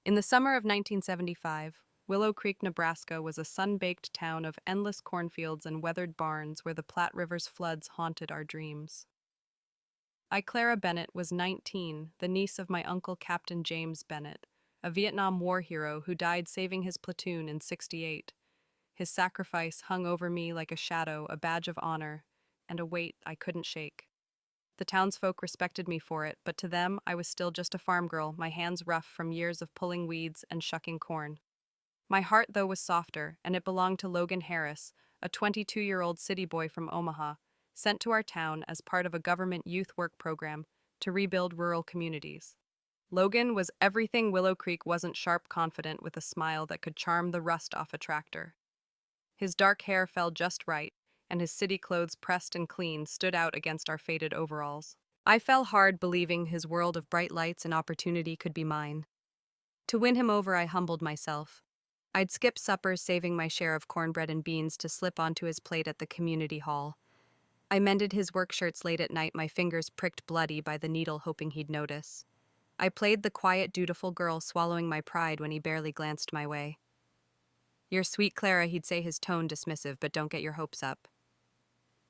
In the summer of 1975, Willow Creek, Nebraska was a sun-baked town of endless cornfields and weathered barns where the Platte River's floods haunted our dreams. I, Clara Bennett, was 19, the niece of my uncle Captain James Bennett, a Vietnam War hero who died saving his platoon in '68. His sacrifice hung over me like a shadow, a badge of honor, and a weight I couldn't shake. The townsfolk respected me for it, but to them I was still just a farm girl, my hands rough from years of pulling weeds and shucking corn. My heart, though, was softer, and it belonged to Logan Harris, a 22-year-old city boy from Omaha, sent to our town as part of a government youth work program to rebuild rural communities. Logan was everything Willow Creek wasn't, sharp, confident, with a smile that could charm the rust off a tractor. His dark hair fell just right, and his city clothes, pressed and clean, stood out against our faded overalls. I fell hard believing his world of bright lights and opportunity could be mine. To win him over, I humbled myself. I'd skip suppers, saving my share of cornbread and beans to slip onto his plate at the community hall. I mended his work shirts late at night, my fingers pricked bloody by the needle, hoping he'd notice. I played the quiet, dutiful girl, swallowing my pride when he barely glanced my way. "You're sweet, Clara," he'd say, his tone dismissive, "but don't get your hopes up."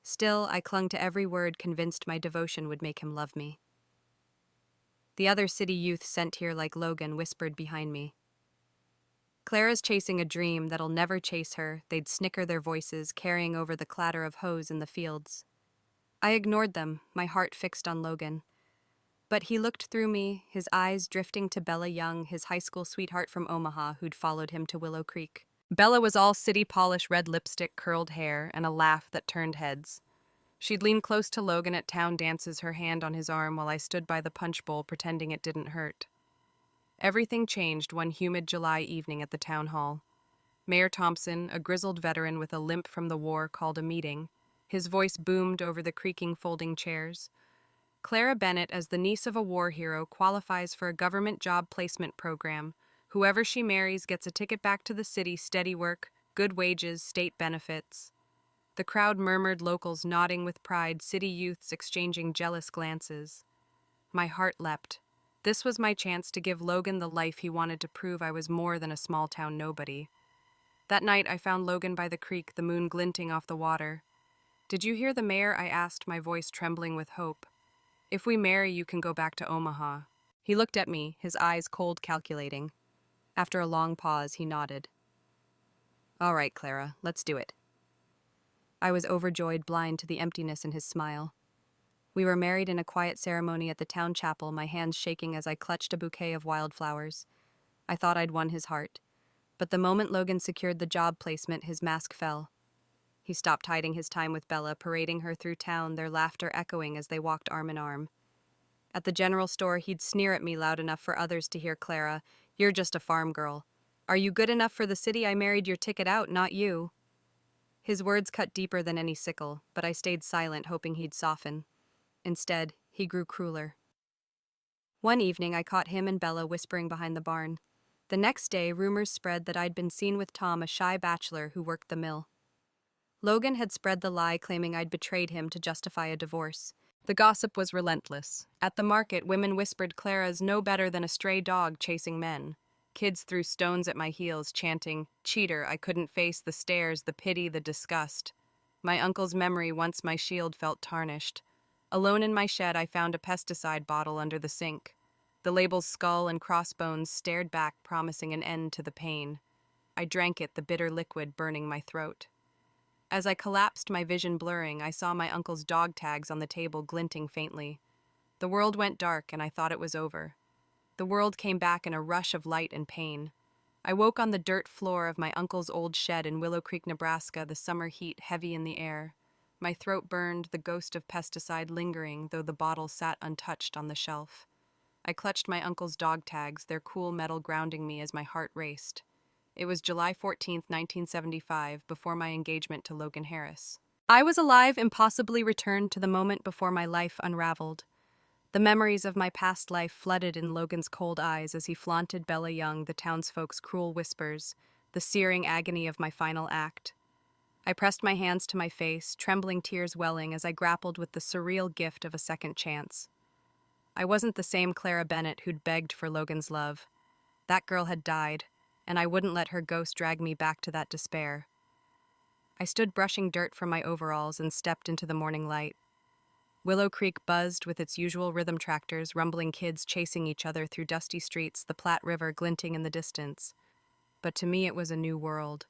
Still, I clung to every word, convinced my devotion would make him love me. The other city youth sent here like Logan whispered behind me, "Clara's chasing a dream that'll never chase her." They'd snicker their voices, carrying over the clatter of hoes in the fields. I ignored them, my heart fixed on Logan. But he looked through me, his eyes drifting to Bella Young, his high school sweetheart from Omaha who'd followed him to Willow Creek. Bella was all city polish, red lipstick, curled hair, and a laugh that turned heads. She'd lean close to Logan at town dances, her hand on his arm, while I stood by the punch bowl pretending it didn't hurt. Everything changed one humid July evening at the town hall. Mayor Thompson, a grizzled veteran with a limp from the war, called a meeting. His voice boomed over the creaking folding chairs. "Clara Bennett, as the niece of a war hero, qualifies for a government job placement program. Whoever she marries gets a ticket back to the city, steady work, good wages, state benefits." The crowd murmured, locals nodding with pride, city youths exchanging jealous glances. My heart leapt. This was my chance to give Logan the life he wanted, to prove I was more than a small-town nobody. That night I found Logan by the creek, the moon glinting off the water. "Did you hear the mayor?" I asked, my voice trembling with hope. "If we marry, you can go back to Omaha." He looked at me, his eyes cold, calculating. After a long pause, he nodded. "All right, Clara, let's do it." I was overjoyed, blind to the emptiness in his smile. We were married in a quiet ceremony at the town chapel, my hands shaking as I clutched a bouquet of wildflowers. I thought I'd won his heart. But the moment Logan secured the job placement, his mask fell. He stopped hiding his time with Bella, parading her through town, their laughter echoing as they walked arm in arm. At the general store, he'd sneer at me loud enough for others to hear. "Clara, you're just a farm girl. Are you good enough for the city? I married your ticket out, not you." His words cut deeper than any sickle, but I stayed silent, hoping he'd soften. Instead, he grew crueler. One evening, I caught him and Bella whispering behind the barn. The next day, rumors spread that I'd been seen with Tom, a shy bachelor who worked the mill. Logan had spread the lie, claiming I'd betrayed him to justify a divorce. The gossip was relentless. At the market, women whispered Clara's no better than a stray dog chasing men. Kids threw stones at my heels, chanting, "Cheater." I couldn't face the stares, the pity, the disgust. My uncle's memory, once my shield, felt tarnished. Alone in my shed, I found a pesticide bottle under the sink. The label's skull and crossbones stared back, promising an end to the pain. I drank it, the bitter liquid burning my throat. As I collapsed, my vision blurring, I saw my uncle's dog tags on the table glinting faintly. The world went dark, and I thought it was over. The world came back in a rush of light and pain. I woke on the dirt floor of my uncle's old shed in Willow Creek, Nebraska, the summer heat heavy in the air. My throat burned, the ghost of pesticide lingering, though the bottle sat untouched on the shelf. I clutched my uncle's dog tags, their cool metal grounding me as my heart raced. It was July 14th, 1975, before my engagement to Logan Harris. I was alive, impossibly returned to the moment before my life unraveled. The memories of my past life flooded in Logan's cold eyes as he flaunted Bella Young, the townsfolk's cruel whispers, the searing agony of my final act. I pressed my hands to my face, trembling, tears welling as I grappled with the surreal gift of a second chance. I wasn't the same Clara Bennett who'd begged for Logan's love. That girl had died, and I wouldn't let her ghost drag me back to that despair. I stood brushing dirt from my overalls and stepped into the morning light. Willow Creek buzzed with its usual rhythm tractors, rumbling kids chasing each other through dusty streets, the Platte River glinting in the distance. But to me it was a new world.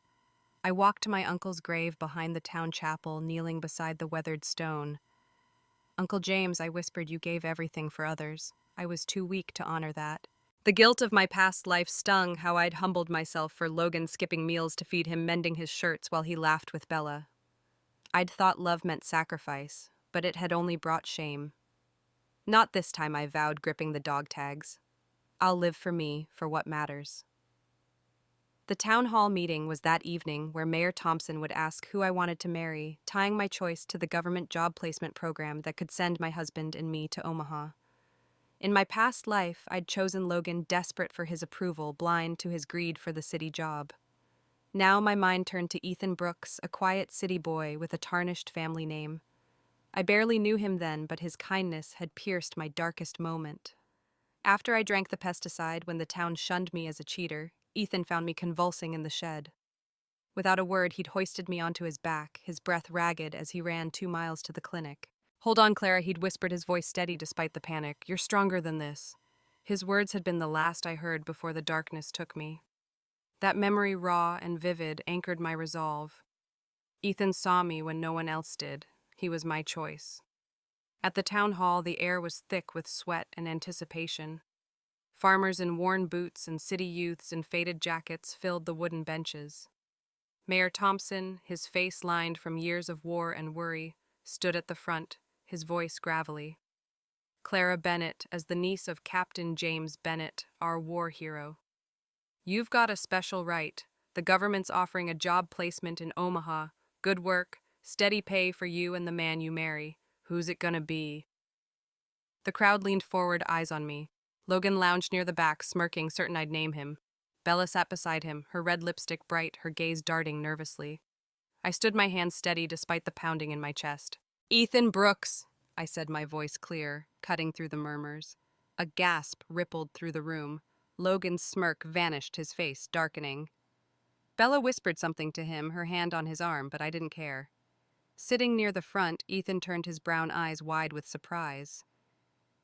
I walked to my uncle's grave behind the town chapel, kneeling beside the weathered stone. "Uncle James," I whispered, "you gave everything for others. I was too weak to honor that." The guilt of my past life stung, how I'd humbled myself for Logan skipping meals to feed him, mending his shirts while he laughed with Bella. I'd thought love meant sacrifice, but it had only brought shame. "Not this time," I vowed, gripping the dog tags. "I'll live for me, for what matters." The town hall meeting was that evening where Mayor Thompson would ask who I wanted to marry, tying my choice to the government job placement program that could send my husband and me to Omaha. In my past life, I'd chosen Logan, desperate for his approval, blind to his greed for the city job. Now my mind turned to Ethan Brooks, a quiet city boy with a tarnished family name. I barely knew him then, but his kindness had pierced my darkest moment. After I drank the pesticide when the town shunned me as a cheater, Ethan found me convulsing in the shed. Without a word, he'd hoisted me onto his back, his breath ragged as he ran 2 miles to the clinic. "Hold on, Clara," he'd whispered, his voice steady despite the panic. "You're stronger than this." His words had been the last I heard before the darkness took me. That memory, raw and vivid, anchored my resolve. Ethan saw me when no one else did. He was my choice. At the town hall, the air was thick with sweat and anticipation. Farmers in worn boots and city youths in faded jackets filled the wooden benches. Mayor Thompson, his face lined from years of war and worry, stood at the front, his voice gravelly. "Clara Bennett, as the niece of Captain James Bennett, our war hero. You've got a special right. The government's offering a job placement in Omaha. Good work, steady pay for you and the man you marry. Who's it gonna be?" The crowd leaned forward, eyes on me. Logan lounged near the back, smirking, certain I'd name him. Bella sat beside him, her red lipstick bright, her gaze darting nervously. I stood my hands steady despite the pounding in my chest. "Ethan Brooks," I said, my voice clear, cutting through the murmurs. A gasp rippled through the room. Logan's smirk vanished, his face darkening. Bella whispered something to him, her hand on his arm, but I didn't care. Sitting near the front, Ethan turned his brown eyes wide with surprise.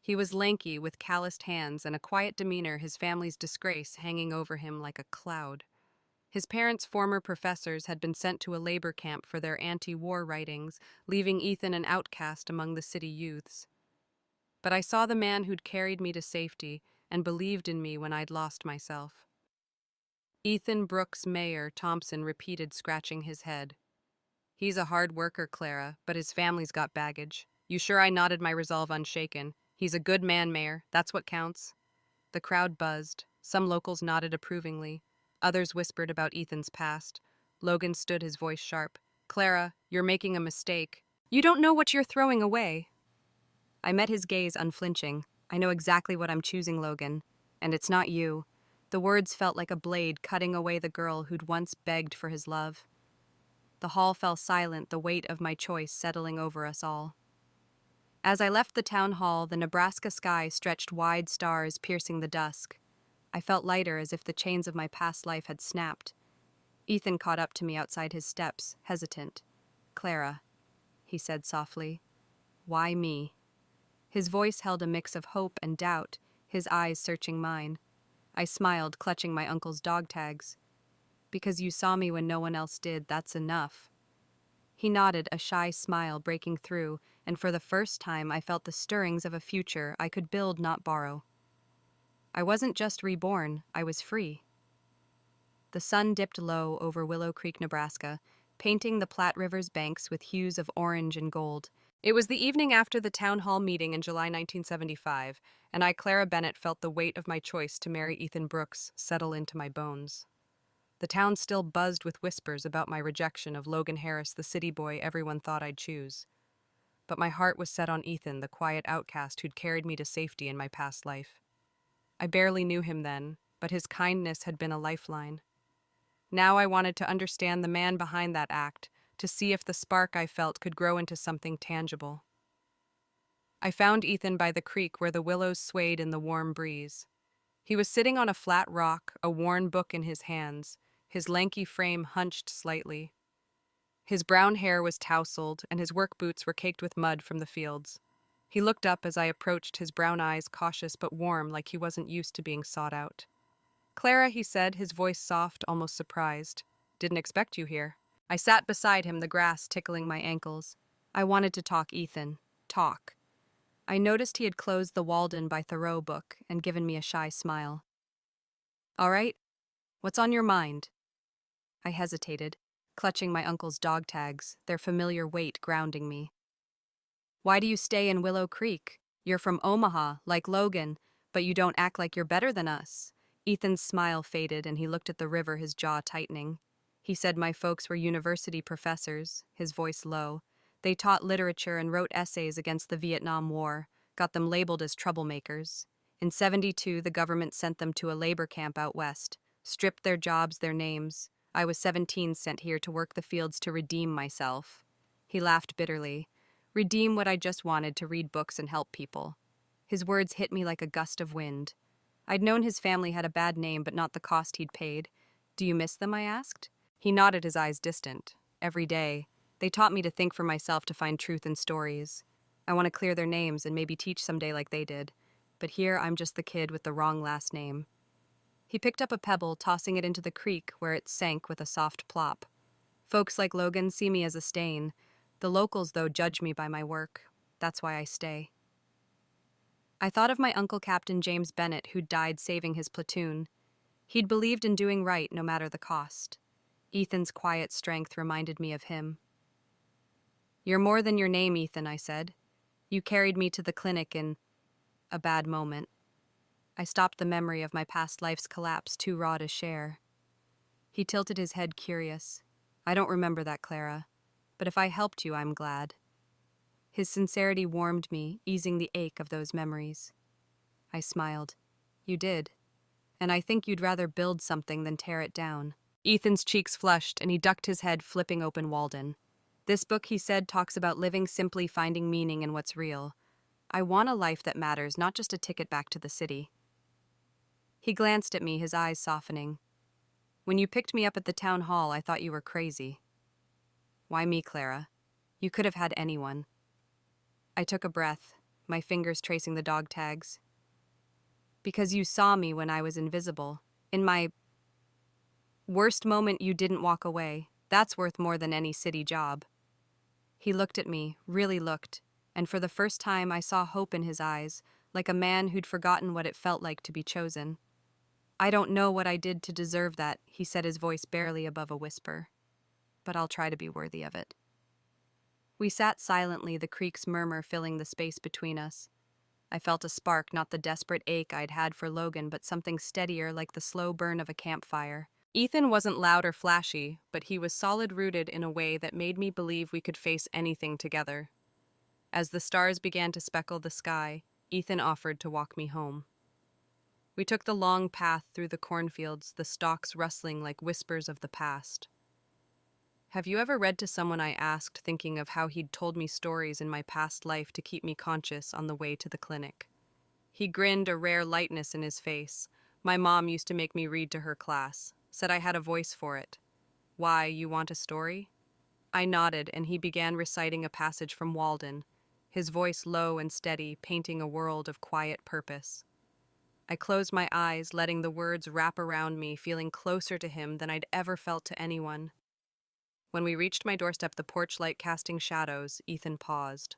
He was lanky, with calloused hands and a quiet demeanor, his family's disgrace hanging over him like a cloud. His parents' former professors had been sent to a labor camp for their anti-war writings, leaving Ethan an outcast among the city youths. But I saw the man who'd carried me to safety and believed in me when I'd lost myself. "Ethan Brooks," Mayor Thompson repeated, scratching his head. "He's a hard worker, Clara, but his family's got baggage." "You sure?" I nodded, my resolve unshaken. "He's a good man, Mayor. That's what counts." The crowd buzzed. Some locals nodded approvingly. Others whispered about Ethan's past. Logan stood, his voice sharp. "Clara, you're making a mistake. You don't know what you're throwing away." I met his gaze, unflinching. "I know exactly what I'm choosing, Logan. And it's not you." The words felt like a blade cutting away the girl who'd once begged for his love. The hall fell silent, the weight of my choice settling over us all. As I left the town hall, the Nebraska sky stretched wide, stars piercing the dusk. I felt lighter, as if the chains of my past life had snapped. Ethan caught up to me outside his steps, hesitant. "Clara," he said softly. "Why me?" His voice held a mix of hope and doubt, his eyes searching mine. I smiled, clutching my uncle's dog tags. "Because you saw me when no one else did, that's enough." He nodded, a shy smile breaking through, and for the first time I felt the stirrings of a future I could build, not borrow. I wasn't just reborn, I was free. The sun dipped low over Willow Creek, Nebraska, painting the Platte River's banks with hues of orange and gold. It was the evening after the town hall meeting in July 1975, and I, Clara Bennett, felt the weight of my choice to marry Ethan Brooks settle into my bones. The town still buzzed with whispers about my rejection of Logan Harris, the city boy everyone thought I'd choose. But my heart was set on Ethan, the quiet outcast who'd carried me to safety in my past life. I barely knew him then, but his kindness had been a lifeline. Now I wanted to understand the man behind that act, to see if the spark I felt could grow into something tangible. I found Ethan by the creek where the willows swayed in the warm breeze. He was sitting on a flat rock, a worn book in his hands, his lanky frame hunched slightly. His brown hair was tousled, and his work boots were caked with mud from the fields. He looked up as I approached, his brown eyes cautious but warm, like he wasn't used to being sought out. "Clara," he said, his voice soft, almost surprised. "Didn't expect you here." I sat beside him, the grass tickling my ankles. "I wanted to talk, Ethan. Talk." I noticed he had closed the Walden by Thoreau book and given me a shy smile. "All right, what's on your mind?" I hesitated, clutching my uncle's dog tags, their familiar weight grounding me. "Why do you stay in Willow Creek? You're from Omaha, like Logan, but you don't act like you're better than us." Ethan's smile faded and he looked at the river, his jaw tightening. "He said my folks were university professors," his voice low. "They taught literature and wrote essays against the Vietnam War, got them labeled as troublemakers. In '72, the government sent them to a labor camp out west, stripped their jobs, their names. I was 17, sent here to work the fields to redeem myself." He laughed bitterly. "Redeem what I just wanted, to read books and help people." His words hit me like a gust of wind. I'd known his family had a bad name, but not the cost he'd paid. "Do you miss them?" I asked. He nodded, his eyes distant. "Every day. They taught me to think for myself, to find truth in stories. I want to clear their names and maybe teach someday like they did. But here I'm just the kid with the wrong last name." He picked up a pebble, tossing it into the creek, where it sank with a soft plop. "Folks like Logan see me as a stain. The locals, though, judge me by my work. That's why I stay." I thought of my uncle, Captain James Bennett, who'd died saving his platoon. He'd believed in doing right no matter the cost. Ethan's quiet strength reminded me of him. "You're more than your name, Ethan," I said. "You carried me to the clinic in a bad moment." I stopped, the memory of my past life's collapse too raw to share. He tilted his head, curious. "I don't remember that, Clara. But if I helped you, I'm glad." His sincerity warmed me, easing the ache of those memories. I smiled. "You did. And I think you'd rather build something than tear it down." Ethan's cheeks flushed, and he ducked his head, flipping open Walden. "This book," he said, "talks about living simply, finding meaning in what's real. I want a life that matters, not just a ticket back to the city." He glanced at me, his eyes softening. "When you picked me up at the town hall, I thought you were crazy." "Why me, Clara? You could have had anyone." I took a breath, my fingers tracing the dog tags. "Because you saw me when I was invisible. In my worst moment, you didn't walk away. That's worth more than any city job." He looked at me, really looked, and for the first time I saw hope in his eyes, like a man who'd forgotten what it felt like to be chosen. "I don't know what I did to deserve that," he said, his voice barely above a whisper. "But I'll try to be worthy of it." We sat silently, the creek's murmur filling the space between us. I felt a spark, not the desperate ache I'd had for Logan, but something steadier, like the slow burn of a campfire. Ethan wasn't loud or flashy, but he was solid-rooted in a way that made me believe we could face anything together. As the stars began to speckle the sky, Ethan offered to walk me home. We took the long path through the cornfields, the stalks rustling like whispers of the past. "Have you ever read to someone?" I asked, thinking of how he'd told me stories in my past life to keep me conscious on the way to the clinic. He grinned, a rare lightness in his face. "My mom used to make me read to her class, said I had a voice for it." "Why, you want a story?" I nodded, and he began reciting a passage from Walden, his voice low and steady, painting a world of quiet purpose. I closed my eyes, letting the words wrap around me, feeling closer to him than I'd ever felt to anyone. When we reached my doorstep, the porch light casting shadows, Ethan paused.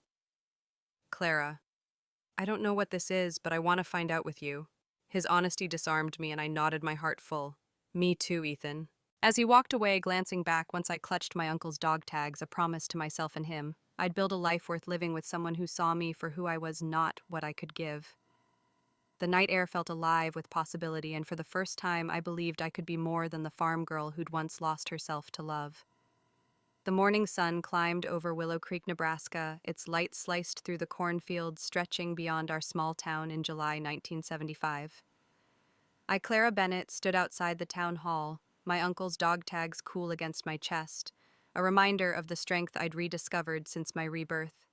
"Clara, I don't know what this is, but I want to find out with you." His honesty disarmed me, and I nodded, my heart full. "Me too, Ethan." As he walked away, glancing back once I clutched my uncle's dog tags, a promise to myself and him. I'd build a life worth living with someone who saw me for who I was, not what I could give. The night air felt alive with possibility, and for the first time I believed I could be more than the farm girl who'd once lost herself to love. The morning sun climbed over Willow Creek, Nebraska, its light sliced through the cornfields stretching beyond our small town in July 1975. I, Clara Bennett, stood outside the town hall, my uncle's dog tags cool against my chest, a reminder of the strength I'd rediscovered since my rebirth.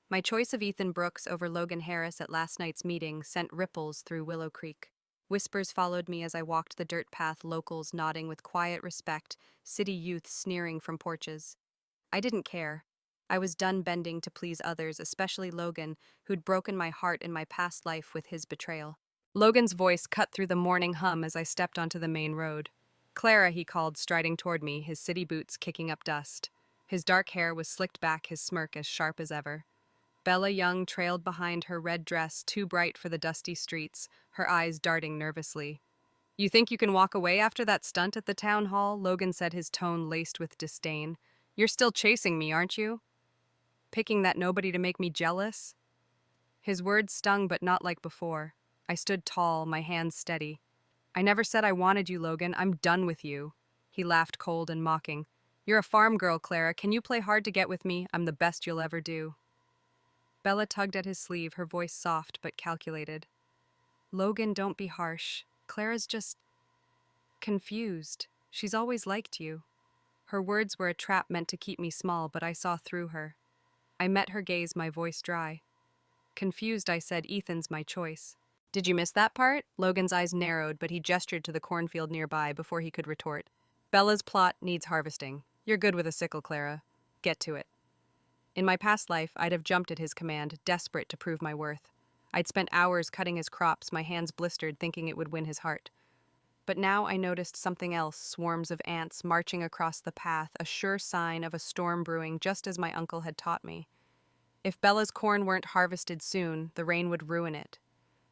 My choice of Ethan Brooks over Logan Harris at last night's meeting sent ripples through Willow Creek. Whispers followed me as I walked the dirt path, locals nodding with quiet respect, city youth sneering from porches. I didn't care. I was done bending to please others, especially Logan, who'd broken my heart in my past life with his betrayal. Logan's voice cut through the morning hum as I stepped onto the main road. Clara, he called, striding toward me, his city boots kicking up dust. His dark hair was slicked back, his smirk as sharp as ever. Bella Young trailed behind, her red dress too bright for the dusty streets, her eyes darting nervously. "You think you can walk away after that stunt at the town hall?" Logan said, his tone laced with disdain. "You're still chasing me, aren't you? Picking that nobody to make me jealous?" His words stung, but not like before. I stood tall, my hands steady. "I never said I wanted you, Logan. I'm done with you." He laughed, cold and mocking. "You're a farm girl, Clara. Can you play hard to get with me? I'm the best you'll ever do." Bella tugged at his sleeve, her voice soft but calculated. "Logan, don't be harsh. Clara's just confused. She's always liked you." Her words were a trap meant to keep me small, but I saw through her. I met her gaze, my voice dry. Confused, I said, "Ethan's my choice." "Did you miss that part?" Logan's eyes narrowed, but he gestured to the cornfield nearby before he could retort. "Bella's plot needs harvesting. You're good with a sickle, Clara. Get to it." In my past life, I'd have jumped at his command, desperate to prove my worth. I'd spent hours cutting his crops, my hands blistered, thinking it would win his heart. But now I noticed something else, swarms of ants marching across the path, a sure sign of a storm brewing, just as my uncle had taught me. If Bella's corn weren't harvested soon, the rain would ruin it.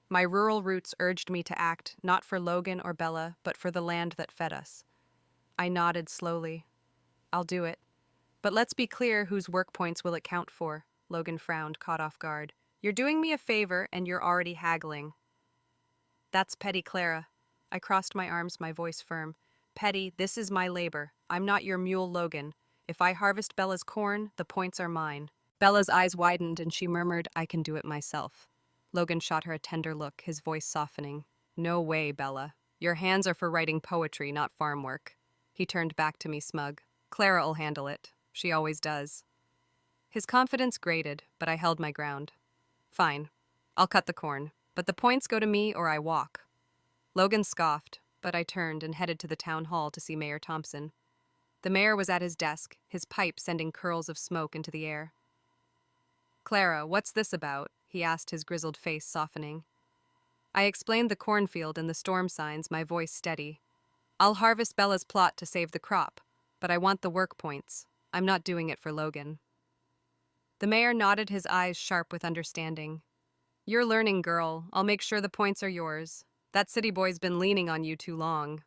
My rural roots urged me to act, not for Logan or Bella, but for the land that fed us. I nodded slowly. "I'll do it. But let's be clear, whose work points will it count for?" Logan frowned, caught off guard. "You're doing me a favor, and you're already haggling." "That's petty, Clara." I crossed my arms, my voice firm. "Petty, this is my labor. I'm not your mule, Logan. If I harvest Bella's corn, the points are mine." Bella's eyes widened, and she murmured, "I can do it myself." Logan shot her a tender look, his voice softening. "No way, Bella. Your hands are for writing poetry, not farm work." He turned back to me smug. "Clara'll handle it. She always does." His confidence grated, but I held my ground. "Fine. I'll cut the corn, but the points go to me or I walk." Logan scoffed, but I turned and headed to the town hall to see Mayor Thompson. The mayor was at his desk, his pipe sending curls of smoke into the air. "Clara, what's this about?" he asked, his grizzled face softening. I explained the cornfield and the storm signs, my voice steady. "I'll harvest Bella's plot to save the crop, but I want the work points. I'm not doing it for Logan." The mayor nodded, his eyes sharp with understanding. "You're learning, girl. I'll make sure the points are yours. That city boy's been leaning on you too long."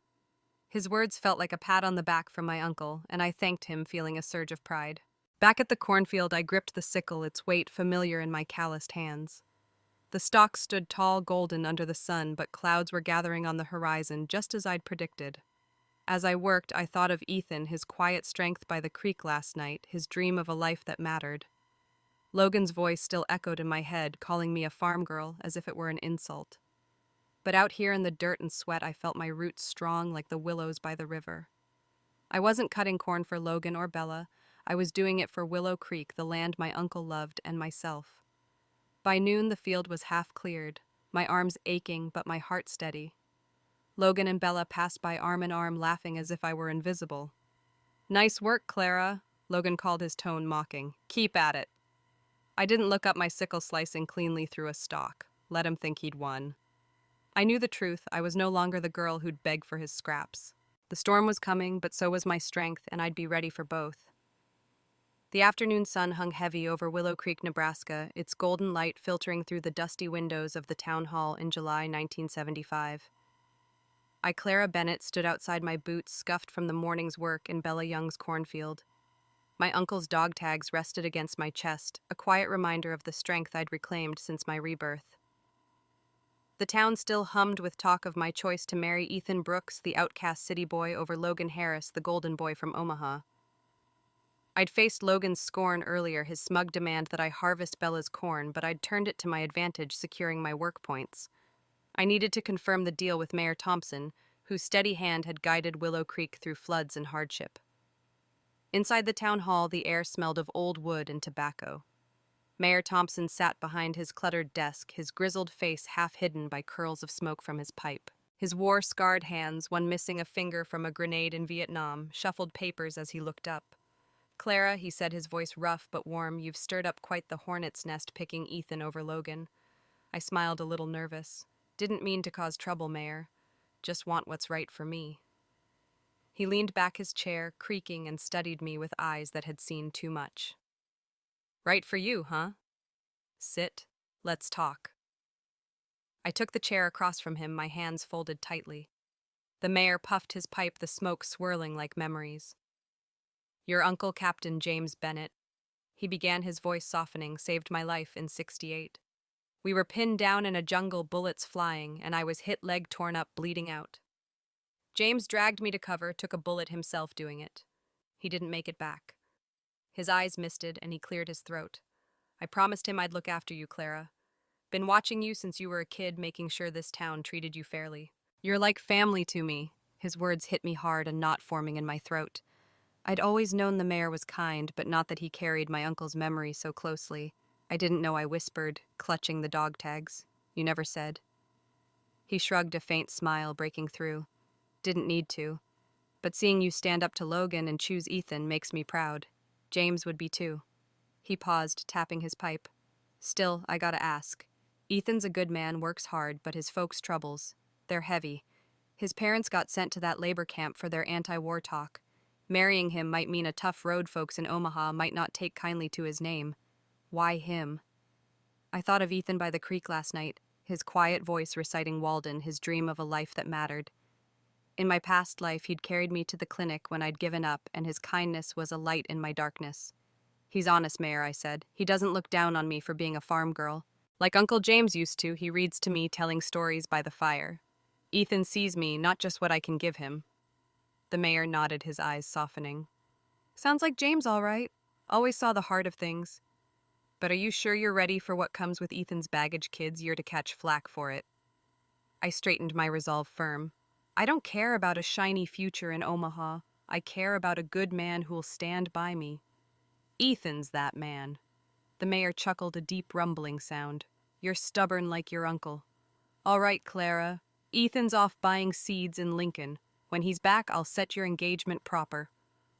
His words felt like a pat on the back from my uncle, and I thanked him, feeling a surge of pride. Back at the cornfield, I gripped the sickle, its weight familiar in my calloused hands. The stalks stood tall, golden under the sun, but clouds were gathering on the horizon, just as I'd predicted. As I worked, I thought of Ethan, his quiet strength by the creek last night, his dream of a life that mattered. Logan's voice still echoed in my head, calling me a farm girl, as if it were an insult. But out here in the dirt and sweat, I felt my roots strong like the willows by the river. I wasn't cutting corn for Logan or Bella. I was doing it for Willow Creek, the land my uncle loved, and myself. By noon, the field was half cleared, my arms aching but my heart steady. Logan and Bella passed by arm in arm, laughing as if I were invisible. "Nice work, Clara," Logan called, his tone mocking. "Keep at it." I didn't look up, my sickle slicing cleanly through a stalk. Let him think he'd won. I knew the truth. I was no longer the girl who'd beg for his scraps. The storm was coming, but so was my strength, and I'd be ready for both. The afternoon sun hung heavy over Willow Creek, Nebraska, its golden light filtering through the dusty windows of the town hall in July 1975. Clara Bennett, stood outside, my boots scuffed from the morning's work in Bella Young's cornfield. My uncle's dog tags rested against my chest, a quiet reminder of the strength I'd reclaimed since my rebirth. The town still hummed with talk of my choice to marry Ethan Brooks, the outcast city boy, over Logan Harris, the golden boy from Omaha. I'd faced Logan's scorn earlier, his smug demand that I harvest Bella's corn, but I'd turned it to my advantage, securing my work points. I needed to confirm the deal with Mayor Thompson, whose steady hand had guided Willow Creek through floods and hardship. Inside the town hall, the air smelled of old wood and tobacco. Mayor Thompson sat behind his cluttered desk, his grizzled face half hidden by curls of smoke from his pipe. His war-scarred hands, one missing a finger from a grenade in Vietnam, shuffled papers as he looked up. "Clara," he said, his voice rough but warm, "you've stirred up quite the hornet's nest picking Ethan over Logan." I smiled a little nervous. "Didn't mean to cause trouble, Mayor. Just want what's right for me." He leaned back his chair, creaking, and studied me with eyes that had seen too much. "Right for you, huh? Sit. Let's talk." I took the chair across from him, my hands folded tightly. The mayor puffed his pipe, the smoke swirling like memories. "Your uncle, Captain James Bennett," he began, his voice softening, "saved my life in '68. We were pinned down in a jungle, bullets flying, and I was hit, leg torn up, bleeding out. James dragged me to cover, took a bullet himself doing it. He didn't make it back." His eyes misted, and he cleared his throat. "I promised him I'd look after you, Clara. Been watching you since you were a kid, making sure this town treated you fairly. You're like family to me." His words hit me hard, a knot forming in my throat. I'd always known the mayor was kind, but not that he carried my uncle's memory so closely. I didn't know I whispered, clutching the dog tags. "You never said." He shrugged, a faint smile breaking through. "Didn't need to. But seeing you stand up to Logan and choose Ethan makes me proud. James would be too." He paused, tapping his pipe. "Still, I gotta ask. Ethan's a good man, works hard, but his folks' troubles, they're heavy. His parents got sent to that labor camp for their anti-war talk. Marrying him might mean a tough road folks in Omaha might not take kindly to his name. Why him?" I thought of Ethan by the creek last night, his quiet voice reciting Walden, his dream of a life that mattered. In my past life, he'd carried me to the clinic when I'd given up, and his kindness was a light in my darkness. "He's honest, Mayor," I said. "He doesn't look down on me for being a farm girl. Like Uncle James used to, he reads to me telling stories by the fire. Ethan sees me, not just what I can give him." The mayor nodded, his eyes softening. "Sounds like James, all right. Always saw the heart of things. But are you sure you're ready for what comes with Ethan's baggage, kids? You're to catch flack for it." I straightened, my resolve firm. "I don't care about a shiny future in Omaha. I care about a good man who'll stand by me. Ethan's that man." The mayor chuckled, a deep rumbling sound. "You're stubborn like your uncle. All right, Clara. Ethan's off buying seeds in Lincoln. When he's back, I'll set your engagement proper.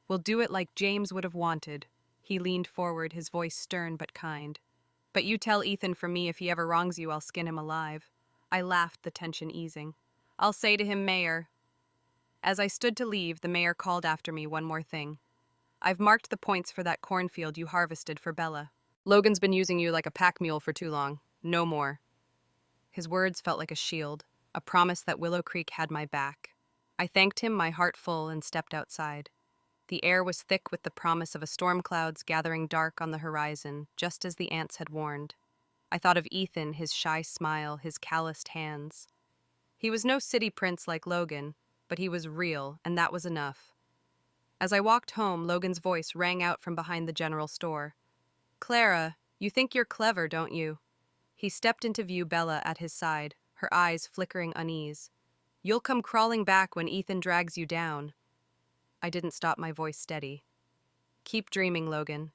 We'll do it like James would have wanted." He leaned forward, his voice stern but kind. "But you tell Ethan from me, if he ever wrongs you, I'll skin him alive." I laughed, the tension easing. "I'll say to him, Mayor." As I stood to leave, the mayor called after me, "One more thing. I've marked the points for that cornfield you harvested for Bella. Logan's been using you like a pack mule for too long. No more." His words felt like a shield, a promise that Willow Creek had my back. I thanked him, my heart full, and stepped outside. The air was thick with the promise of a storm, clouds gathering dark on the horizon, just as the ants had warned. I thought of Ethan, his shy smile, his calloused hands. He was no city prince like Logan, but he was real, and that was enough. As I walked home, Logan's voice rang out from behind the general store. "Clara, you think you're clever, don't you?" He stepped into view, Bella at his side, her eyes flickering unease. "You'll come crawling back when Ethan drags you down." I didn't stop, my voice steady. "Keep dreaming, Logan."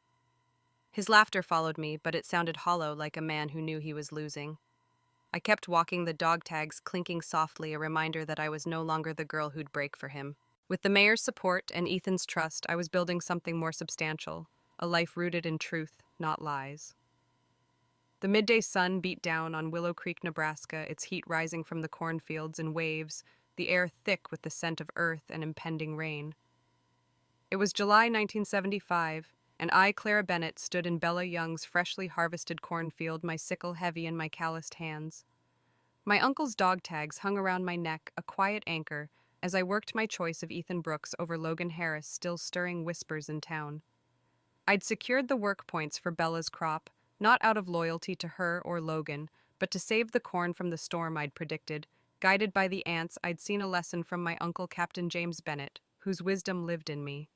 His laughter followed me, but it sounded hollow, like a man who knew he was losing. I kept walking, the dog tags clinking softly, a reminder that I was no longer the girl who'd break for him. With the mayor's support and Ethan's trust, I was building something more substantial, a life rooted in truth, not lies. The midday sun beat down on Willow Creek, Nebraska, its heat rising from the cornfields in waves, the air thick with the scent of earth and impending rain. It was July 1975, and I, Clara Bennett, stood in Bella Young's freshly harvested cornfield, my sickle heavy in my calloused hands. My uncle's dog tags hung around my neck, a quiet anchor, as I worked my choice of Ethan Brooks over Logan Harris, still stirring whispers in town. I'd secured the work points for Bella's crop, not out of loyalty to her or Logan, but to save the corn from the storm I'd predicted. Guided by the ants, I'd seen a lesson from my uncle, Captain James Bennett, whose wisdom lived in me.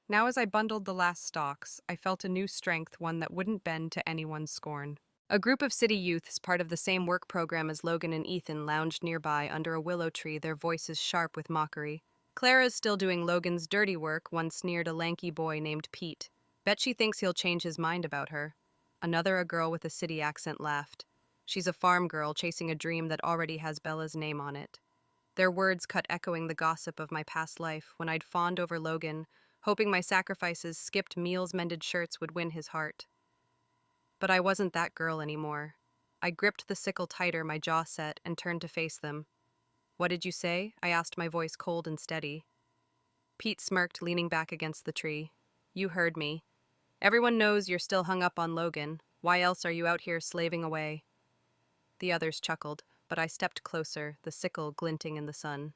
Now, as I bundled the last stalks, I felt a new strength, one that wouldn't bend to anyone's scorn. A group of city youths, part of the same work program as Logan and Ethan, lounged nearby under a willow tree, their voices sharp with mockery. "Clara's still doing Logan's dirty work," one sneered, a lanky boy named Pete. "Bet she thinks he'll change his mind about her." Another, a girl with a city accent, laughed. "She's a farm girl chasing a dream that already has Bella's name on it." Their words cut echoing the gossip of my past life when I'd fawned over Logan, hoping my sacrifices, skipped meals, mended shirts would win his heart. But I wasn't that girl anymore. I gripped the sickle tighter, my jaw set, and turned to face them. "What did you say?" I asked, my voice cold and steady. Pete smirked, leaning back against the tree. "You heard me. Everyone knows you're still hung up on Logan. Why else are you out here slaving away?" The others chuckled, but I stepped closer, the sickle glinting in the sun.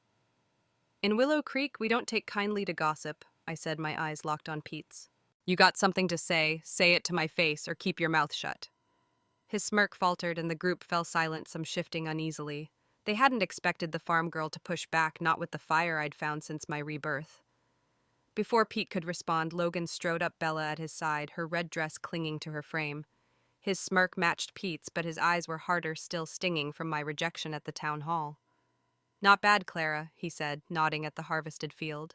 "In Willow Creek, we don't take kindly to gossip," I said, my eyes locked on Pete's. "You got something to say it to my face, or keep your mouth shut." His smirk faltered, and the group fell silent, some shifting uneasily. They hadn't expected the farm girl to push back, not with the fire I'd found since my rebirth. Before Pete could respond, Logan strode up, Bella at his side, her red dress clinging to her frame. His smirk matched Pete's, but his eyes were harder, still stinging from my rejection at the town hall. "Not bad, Clara," he said, nodding at the harvested field.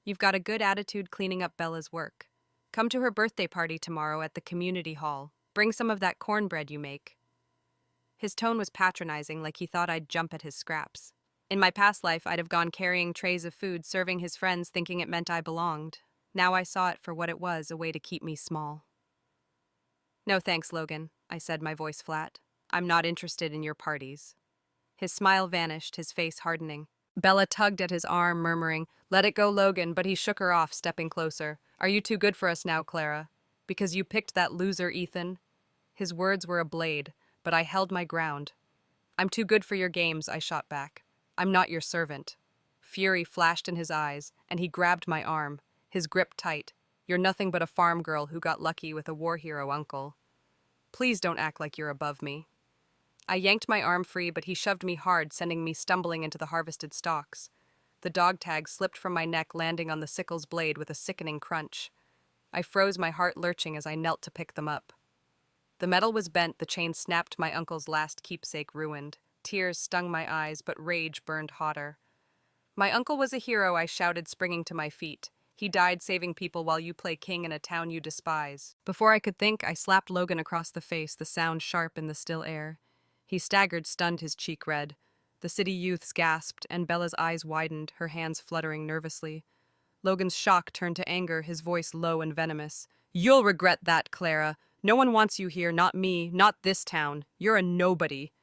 "You've got a good attitude cleaning up Bella's work. Come to her birthday party tomorrow at the community hall. Bring some of that cornbread you make." His tone was patronizing, like he thought I'd jump at his scraps. In my past life, I'd have gone carrying trays of food, serving his friends, thinking it meant I belonged. Now I saw it for what it was, a way to keep me small. "No thanks, Logan," I said, my voice flat. "I'm not interested in your parties." His smile vanished, his face hardening. Bella tugged at his arm, murmuring, "Let it go, Logan," but he shook her off, stepping closer. "Are you too good for us now, Clara? Because you picked that loser, Ethan?" His words were a blade, but I held my ground. "I'm too good for your games," I shot back. "I'm not your servant." Fury flashed in his eyes, and he grabbed my arm, his grip tight. "You're nothing but a farm girl who got lucky with a war hero uncle. Please don't act like you're above me." I yanked my arm free, but he shoved me hard, sending me stumbling into the harvested stalks. The dog tag slipped from my neck, landing on the sickle's blade with a sickening crunch. I froze, my heart lurching as I knelt to pick them up. The metal was bent, the chain snapped, my uncle's last keepsake ruined. Tears stung my eyes, but rage burned hotter. "My uncle was a hero," I shouted, springing to my feet. "He died saving people while you play king in a town you despise." Before I could think, I slapped Logan across the face, the sound sharp in the still air. He staggered, stunned, his cheek red. The city youths gasped, and Bella's eyes widened, her hands fluttering nervously. Logan's shock turned to anger, his voice low and venomous. "You'll regret that, Clara. No one wants you here, not me, not this town. You're a nobody."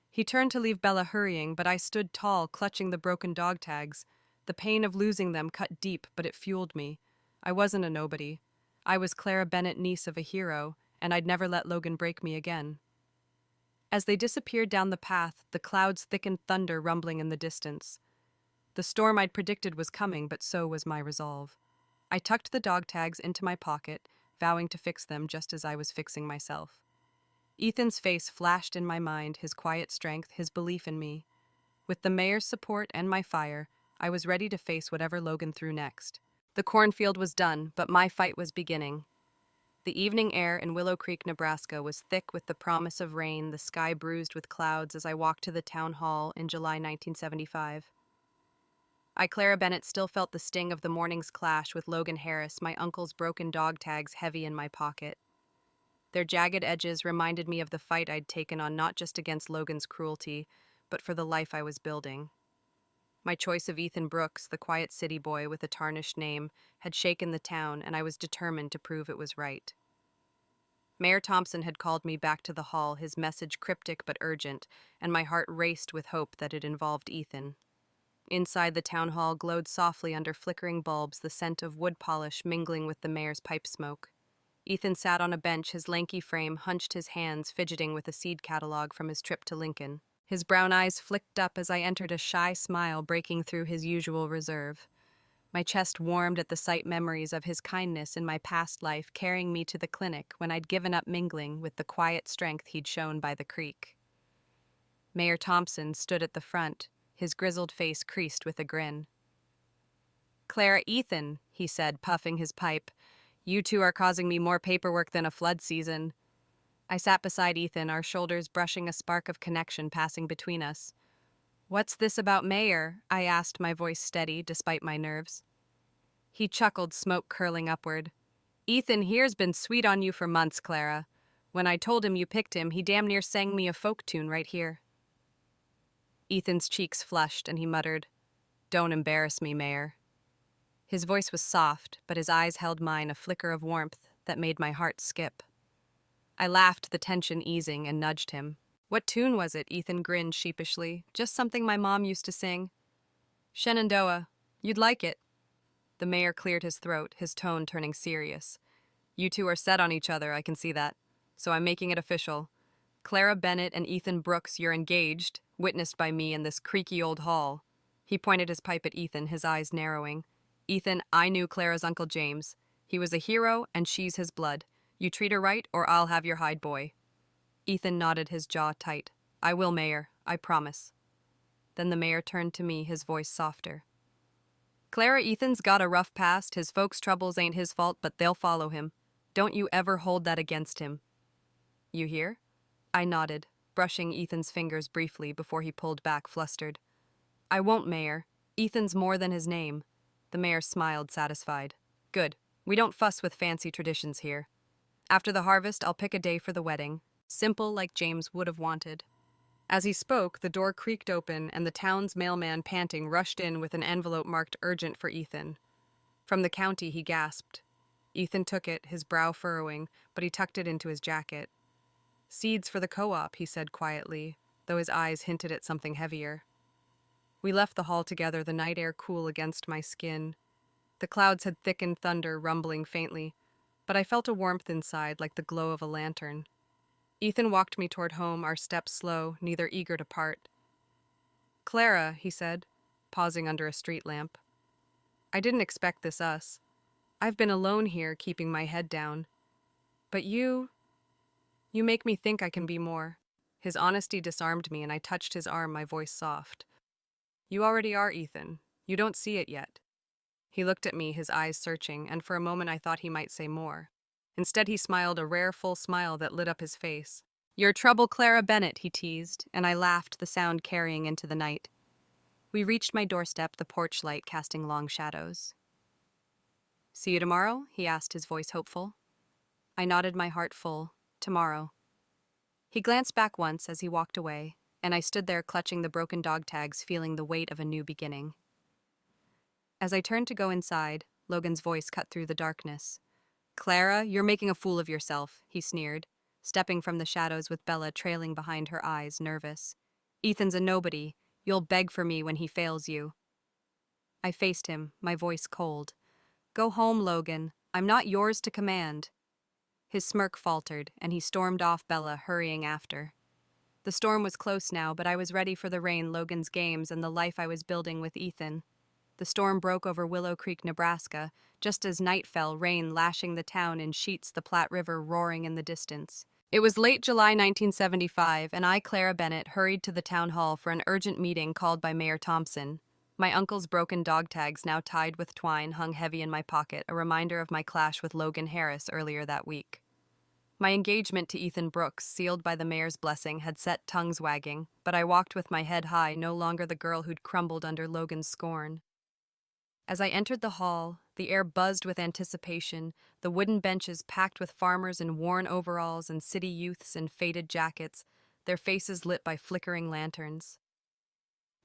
He turned to leave Bella hurrying, but I stood tall, clutching the broken dog tags. The pain of losing them cut deep, but it fueled me. I wasn't a nobody. I was Clara Bennett, niece of a hero, and I'd never let Logan break me again. As they disappeared down the path, the clouds thickened, thunder rumbling in the distance. The storm I'd predicted was coming, but so was my resolve. I tucked the dog tags into my pocket, vowing to fix them just as I was fixing myself. Ethan's face flashed in my mind, his quiet strength, his belief in me. With the mayor's support and my fire, I was ready to face whatever Logan threw next. The cornfield was done, but my fight was beginning. The evening air in Willow Creek, Nebraska was thick with the promise of rain, the sky bruised with clouds as I walked to the town hall in July 1975. Clara Bennett, still felt the sting of the morning's clash with Logan Harris, my uncle's broken dog tags heavy in my pocket. Their jagged edges reminded me of the fight I'd taken on, not just against Logan's cruelty, but for the life I was building. My choice of Ethan Brooks, the quiet city boy with a tarnished name, had shaken the town, and I was determined to prove it was right. Mayor Thompson had called me back to the hall, his message cryptic but urgent, and my heart raced with hope that it involved Ethan. Inside, the town hall glowed softly under flickering bulbs, the scent of wood polish mingling with the mayor's pipe smoke. Ethan sat on a bench, his lanky frame hunched, his hands fidgeting with a seed catalog from his trip to Lincoln. His brown eyes flicked up as I entered, a shy smile breaking through his usual reserve. My chest warmed at the sight, memories of his kindness in my past life carrying me to the clinic when I'd given up mingling with the quiet strength he'd shown by the creek. Mayor Thompson stood at the front, his grizzled face creased with a grin. "Clara, Ethan," he said, puffing his pipe, "you two are causing me more paperwork than a flood season." I sat beside Ethan, our shoulders brushing, a spark of connection passing between us. "What's this about Mayor?" I asked, my voice steady despite my nerves. He chuckled, smoke curling upward. "Ethan here's been sweet on you for months, Clara. When I told him you picked him, he damn near sang me a folk tune right here." Ethan's cheeks flushed, and he muttered, Don't embarrass me, Mayor. His voice was soft, but his eyes held mine a flicker of warmth that made my heart skip. I laughed, the tension easing, and nudged him. What tune was it? Ethan grinned sheepishly. Just something my mom used to sing. Shenandoah. You'd like it. The mayor cleared his throat, his tone turning serious. You two are set on each other, I can see that. So I'm making it official. Clara Bennett and Ethan Brooks, you're engaged, witnessed by me in this creaky old hall. He pointed his pipe at Ethan, his eyes narrowing. Ethan, I knew Clara's Uncle James. He was a hero, and she's his blood. You treat her right, or I'll have your hide boy. Ethan nodded, his jaw tight. I will, Mayor. I promise. Then the mayor turned to me, his voice softer. Clara, Ethan's got a rough past. His folks' troubles ain't his fault, but they'll follow him. Don't you ever hold that against him. You hear? I nodded, brushing Ethan's fingers briefly before he pulled back, flustered. I won't, Mayor. Ethan's more than his name. The mayor smiled, satisfied. Good. We don't fuss with fancy traditions here. After the harvest, I'll pick a day for the wedding. Simple, like James would have wanted. As he spoke, the door creaked open, and the town's mailman, panting, rushed in with an envelope marked urgent for Ethan. From the county, he gasped. Ethan took it, his brow furrowing, but he tucked it into his jacket. Seeds for the co-op, he said quietly, though his eyes hinted at something heavier. We left the hall together, the night air cool against my skin. The clouds had thickened, thunder rumbling faintly, but I felt a warmth inside, like the glow of a lantern. Ethan walked me toward home, our steps slow, neither eager to part. Clara, he said, pausing under a street lamp. I didn't expect this us. I've been alone here, keeping my head down. But you make me think I can be more. His honesty disarmed me, and I touched his arm, my voice soft. You already are, Ethan. You don't see it yet. He looked at me, his eyes searching, and for a moment I thought he might say more. Instead, he smiled, a rare, full smile that lit up his face. Your trouble, Clara Bennett, he teased, and I laughed, the sound carrying into the night. We reached my doorstep, the porch light casting long shadows. See you tomorrow? He asked, his voice hopeful. I nodded, my heart full. Tomorrow. He glanced back once as he walked away, and I stood there clutching the broken dog tags, feeling the weight of a new beginning. As I turned to go inside, Logan's voice cut through the darkness. Clara, you're making a fool of yourself, he sneered, stepping from the shadows with Bella trailing behind her eyes, nervous. Ethan's a nobody. You'll beg for me when he fails you. I faced him, my voice cold. Go home, Logan. I'm not yours to command. His smirk faltered, and he stormed off, Bella hurrying after. The storm was close now, but I was ready for the rain, Logan's games, and the life I was building with Ethan. The storm broke over Willow Creek, Nebraska, just as night fell, rain lashing the town in sheets, the Platte River roaring in the distance. It was late July 1975, and I, Clara Bennett, hurried to the town hall for an urgent meeting called by Mayor Thompson. My uncle's broken dog tags, now tied with twine, hung heavy in my pocket, a reminder of my clash with Logan Harris earlier that week. My engagement to Ethan Brooks, sealed by the mayor's blessing, had set tongues wagging, but I walked with my head high, no longer the girl who'd crumbled under Logan's scorn. As I entered the hall, the air buzzed with anticipation, the wooden benches packed with farmers in worn overalls and city youths in faded jackets, their faces lit by flickering lanterns.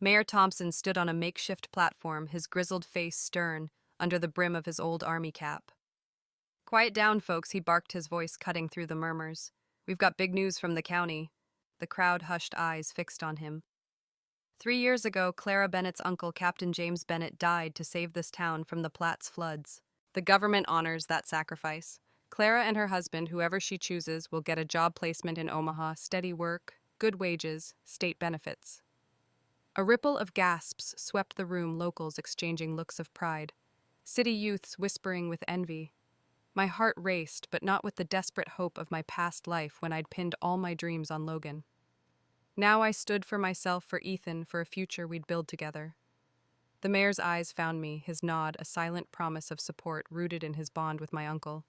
Mayor Thompson stood on a makeshift platform, his grizzled face stern, under the brim of his old army cap. Quiet down, folks, he barked, his voice cutting through the murmurs. We've got big news from the county. The crowd hushed, eyes fixed on him. 3 years ago, Clara Bennett's uncle, Captain James Bennett, died to save this town from the Platte's floods. The government honors that sacrifice. Clara and her husband, whoever she chooses, will get a job placement in Omaha, steady work, good wages, state benefits. A ripple of gasps swept the room, locals exchanging looks of pride, city youths whispering with envy. My heart raced, but not with the desperate hope of my past life when I'd pinned all my dreams on Logan. Now I stood for myself, for Ethan, for a future we'd build together. The mayor's eyes found me, his nod a silent promise of support rooted in his bond with my uncle.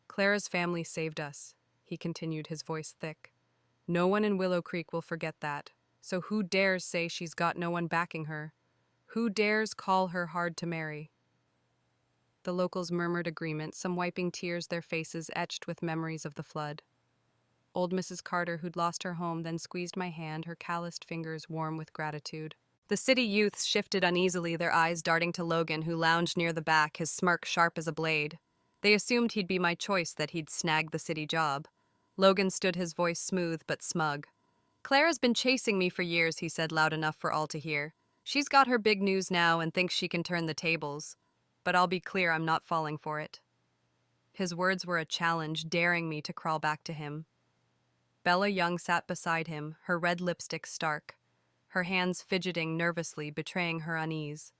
Clara's family saved us, he continued, his voice thick. No one in Willow Creek will forget that, so who dares say she's got no one backing her? Who dares call her hard to marry? The locals murmured agreement, some wiping tears, their faces etched with memories of the flood. Old Mrs. Carter, who'd lost her home, then squeezed my hand, her calloused fingers warm with gratitude. The city youths shifted uneasily, their eyes darting to Logan, who lounged near the back, his smirk sharp as a blade. They assumed he'd be my choice, that he'd snag the city job. Logan stood, his voice smooth but smug. Clara's been chasing me for years, he said, loud enough for all to hear. She's got her big news now and thinks she can turn the tables. But I'll be clear, I'm not falling for it. His words were a challenge, daring me to crawl back to him. Bella Young sat beside him, her red lipstick stark, her hands fidgeting nervously, betraying her unease.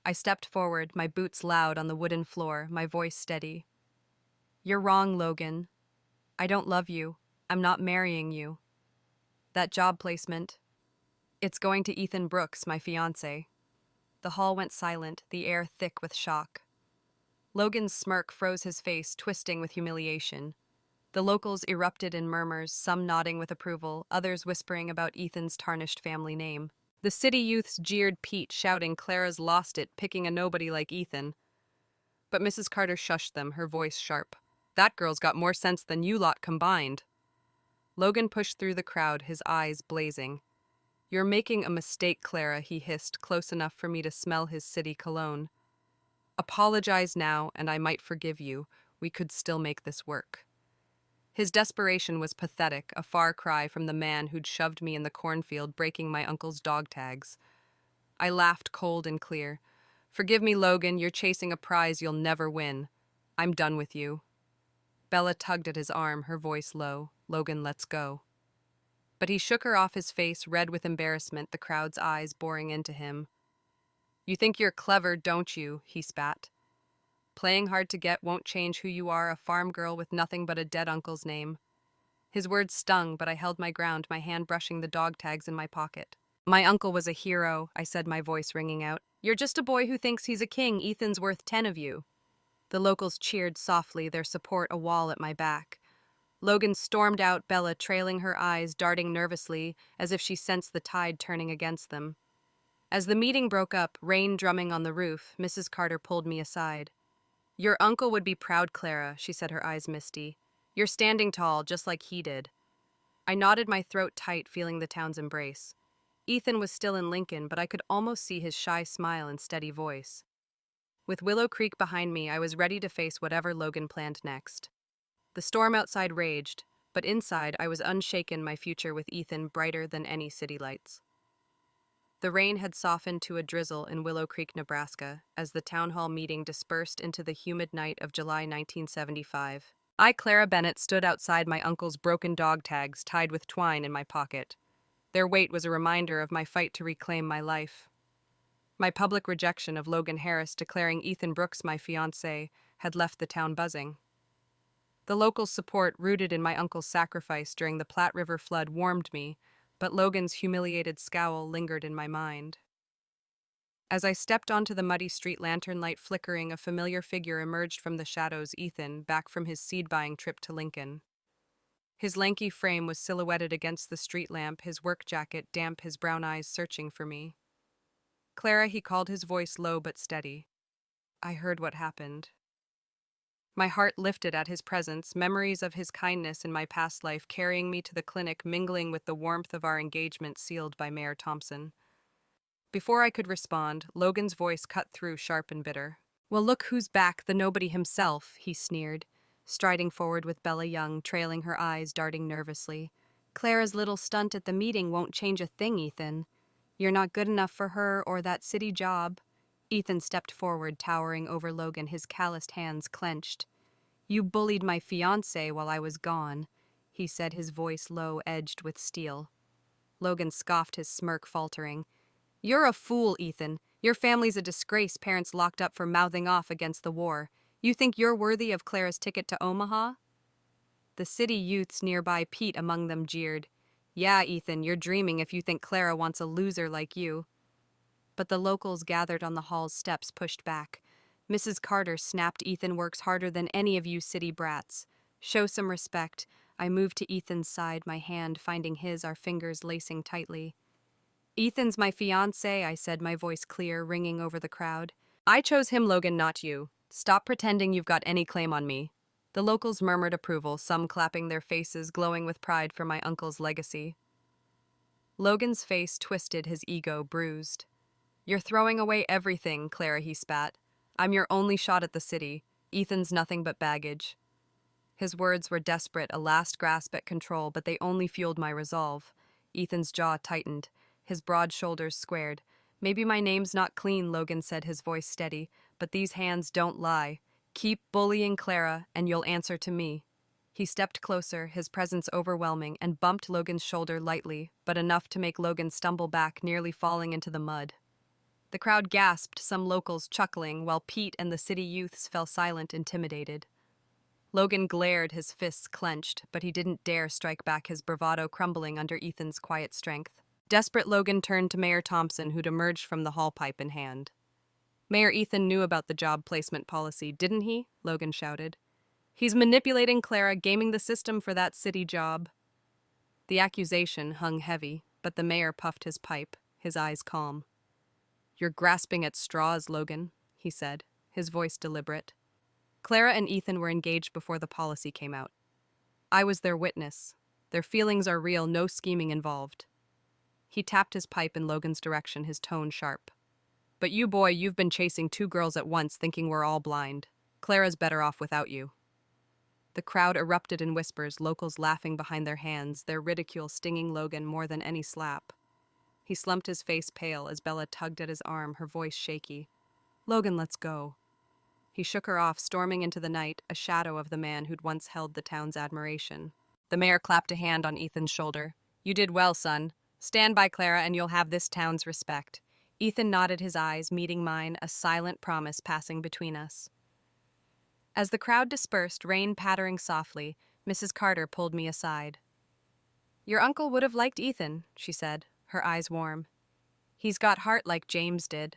I stepped forward, my boots loud on the wooden floor, my voice steady. You're wrong, Logan. I don't love you. I'm not marrying you. That job placement, it's going to Ethan Brooks, my fiancé. The hall went silent, the air thick with shock. Logan's smirk froze his face, twisting with humiliation. The locals erupted in murmurs, some nodding with approval, others whispering about Ethan's tarnished family name. The city youths jeered Pete, shouting Clara's lost it, picking a nobody like Ethan. But Mrs. Carter shushed them, her voice sharp. That girl's got more sense than you lot combined. Logan pushed through the crowd, his eyes blazing. You're making a mistake, Clara, he hissed, close enough for me to smell his city cologne. Apologize now, and I might forgive you. We could still make this work. His desperation was pathetic, a far cry from the man who'd shoved me in the cornfield, breaking my uncle's dog tags. I laughed cold and clear. Forgive me, Logan, you're chasing a prize you'll never win. I'm done with you. Bella tugged at his arm, her voice low. Logan, let's go. But he shook her off, his face red with embarrassment, the crowd's eyes boring into him. You think you're clever, don't you? He spat. Playing hard to get won't change who you are, a farm girl with nothing but a dead uncle's name. His words stung, but I held my ground, my hand brushing the dog tags in my pocket. My uncle was a hero, I said, my voice ringing out. You're just a boy who thinks he's a king. Ethan's worth 10 of you. The locals cheered softly, their support a wall at my back. Logan stormed out, Bella trailing her eyes, darting nervously, as if she sensed the tide turning against them. As the meeting broke up, rain drumming on the roof, Mrs. Carter pulled me aside. Your uncle would be proud, Clara, she said, her eyes misty. You're standing tall, just like he did. I nodded, my throat tight, feeling the town's embrace. Ethan was still in Lincoln, but I could almost see his shy smile and steady voice. With Willow Creek behind me, I was ready to face whatever Logan planned next. The storm outside raged, but inside I was unshaken, my future with Ethan brighter than any city lights. The rain had softened to a drizzle in Willow Creek, Nebraska, as the town hall meeting dispersed into the humid night of July 1975. I, Clara Bennett, stood outside, my uncle's broken dog tags tied with twine in my pocket. Their weight was a reminder of my fight to reclaim my life. My public rejection of Logan Harris declaring Ethan Brooks my fiancé had left the town buzzing. The local support, rooted in my uncle's sacrifice during the Platte River flood, warmed me, but Logan's humiliated scowl lingered in my mind. As I stepped onto the muddy street, lantern light flickering, a familiar figure emerged from the shadows, Ethan, back from his seed-buying trip to Lincoln. His lanky frame was silhouetted against the street lamp, his work jacket damp, his brown eyes searching for me. Clara, he called, his voice low but steady. I heard what happened. My heart lifted at his presence, memories of his kindness in my past life carrying me to the clinic, mingling with the warmth of our engagement sealed by Mayor Thompson. Before I could respond, Logan's voice cut through, sharp and bitter. Well, look who's back, the nobody himself, he sneered, striding forward with Bella Young, trailing her eyes, darting nervously. Clara's little stunt at the meeting won't change a thing, Ethan. You're not good enough for her or that city job. Ethan stepped forward, towering over Logan, his calloused hands clenched. You bullied my fiancé while I was gone, he said, his voice low, edged with steel. Logan scoffed, his smirk faltering. You're a fool, Ethan. Your family's a disgrace, parents locked up for mouthing off against the war. You think you're worthy of Clara's ticket to Omaha? The city youths nearby, Pete among them, jeered. Yeah, Ethan, you're dreaming if you think Clara wants a loser like you. But the locals gathered on the hall's steps pushed back. Mrs. Carter snapped, Ethan works harder than any of you city brats. Show some respect. I moved to Ethan's side, my hand finding his, our fingers lacing tightly. Ethan's my fiancé, I said, my voice clear, ringing over the crowd. I chose him, Logan, not you. Stop pretending you've got any claim on me. The locals murmured approval, some clapping their faces, glowing with pride for my uncle's legacy. Logan's face twisted, his ego bruised. "You're throwing away everything, Clara," he spat. "I'm your only shot at the city. Ethan's nothing but baggage." His words were desperate, a last grasp at control, but they only fueled my resolve. Ethan's jaw tightened, his broad shoulders squared. "Maybe my name's not clean," Logan said, his voice steady, "but these hands don't lie. Keep bullying Clara, and you'll answer to me." He stepped closer, his presence overwhelming, and bumped Logan's shoulder lightly, but enough to make Logan stumble back, nearly falling into the mud. The crowd gasped, some locals chuckling, while Pete and the city youths fell silent, intimidated. Logan glared, his fists clenched, but he didn't dare strike back, his bravado crumbling under Ethan's quiet strength. Desperate, Logan turned to Mayor Thompson, who'd emerged from the hall, pipe in hand. "Mayor Ethan knew about the job placement policy, didn't he?" Logan shouted. "He's manipulating Clara, gaming the system for that city job." The accusation hung heavy, but the mayor puffed his pipe, his eyes calm. "You're grasping at straws, Logan," he said, his voice deliberate. "Clara and Ethan were engaged before the policy came out. I was their witness. Their feelings are real, no scheming involved." He tapped his pipe in Logan's direction, his tone sharp. "But you, boy, you've been chasing two girls at once, thinking we're all blind. Clara's better off without you." The crowd erupted in whispers, locals laughing behind their hands, their ridicule stinging Logan more than any slap. He slumped, his face pale, as Bella tugged at his arm, her voice shaky. "Logan, let's go." He shook her off, storming into the night, a shadow of the man who'd once held the town's admiration. The mayor clapped a hand on Ethan's shoulder. "You did well, son. Stand by Clara and you'll have this town's respect." Ethan nodded, his eyes meeting mine, a silent promise passing between us. As the crowd dispersed, rain pattering softly, Mrs. Carter pulled me aside. "Your uncle would have liked Ethan," she said, her eyes warm. "He's got heart like James did."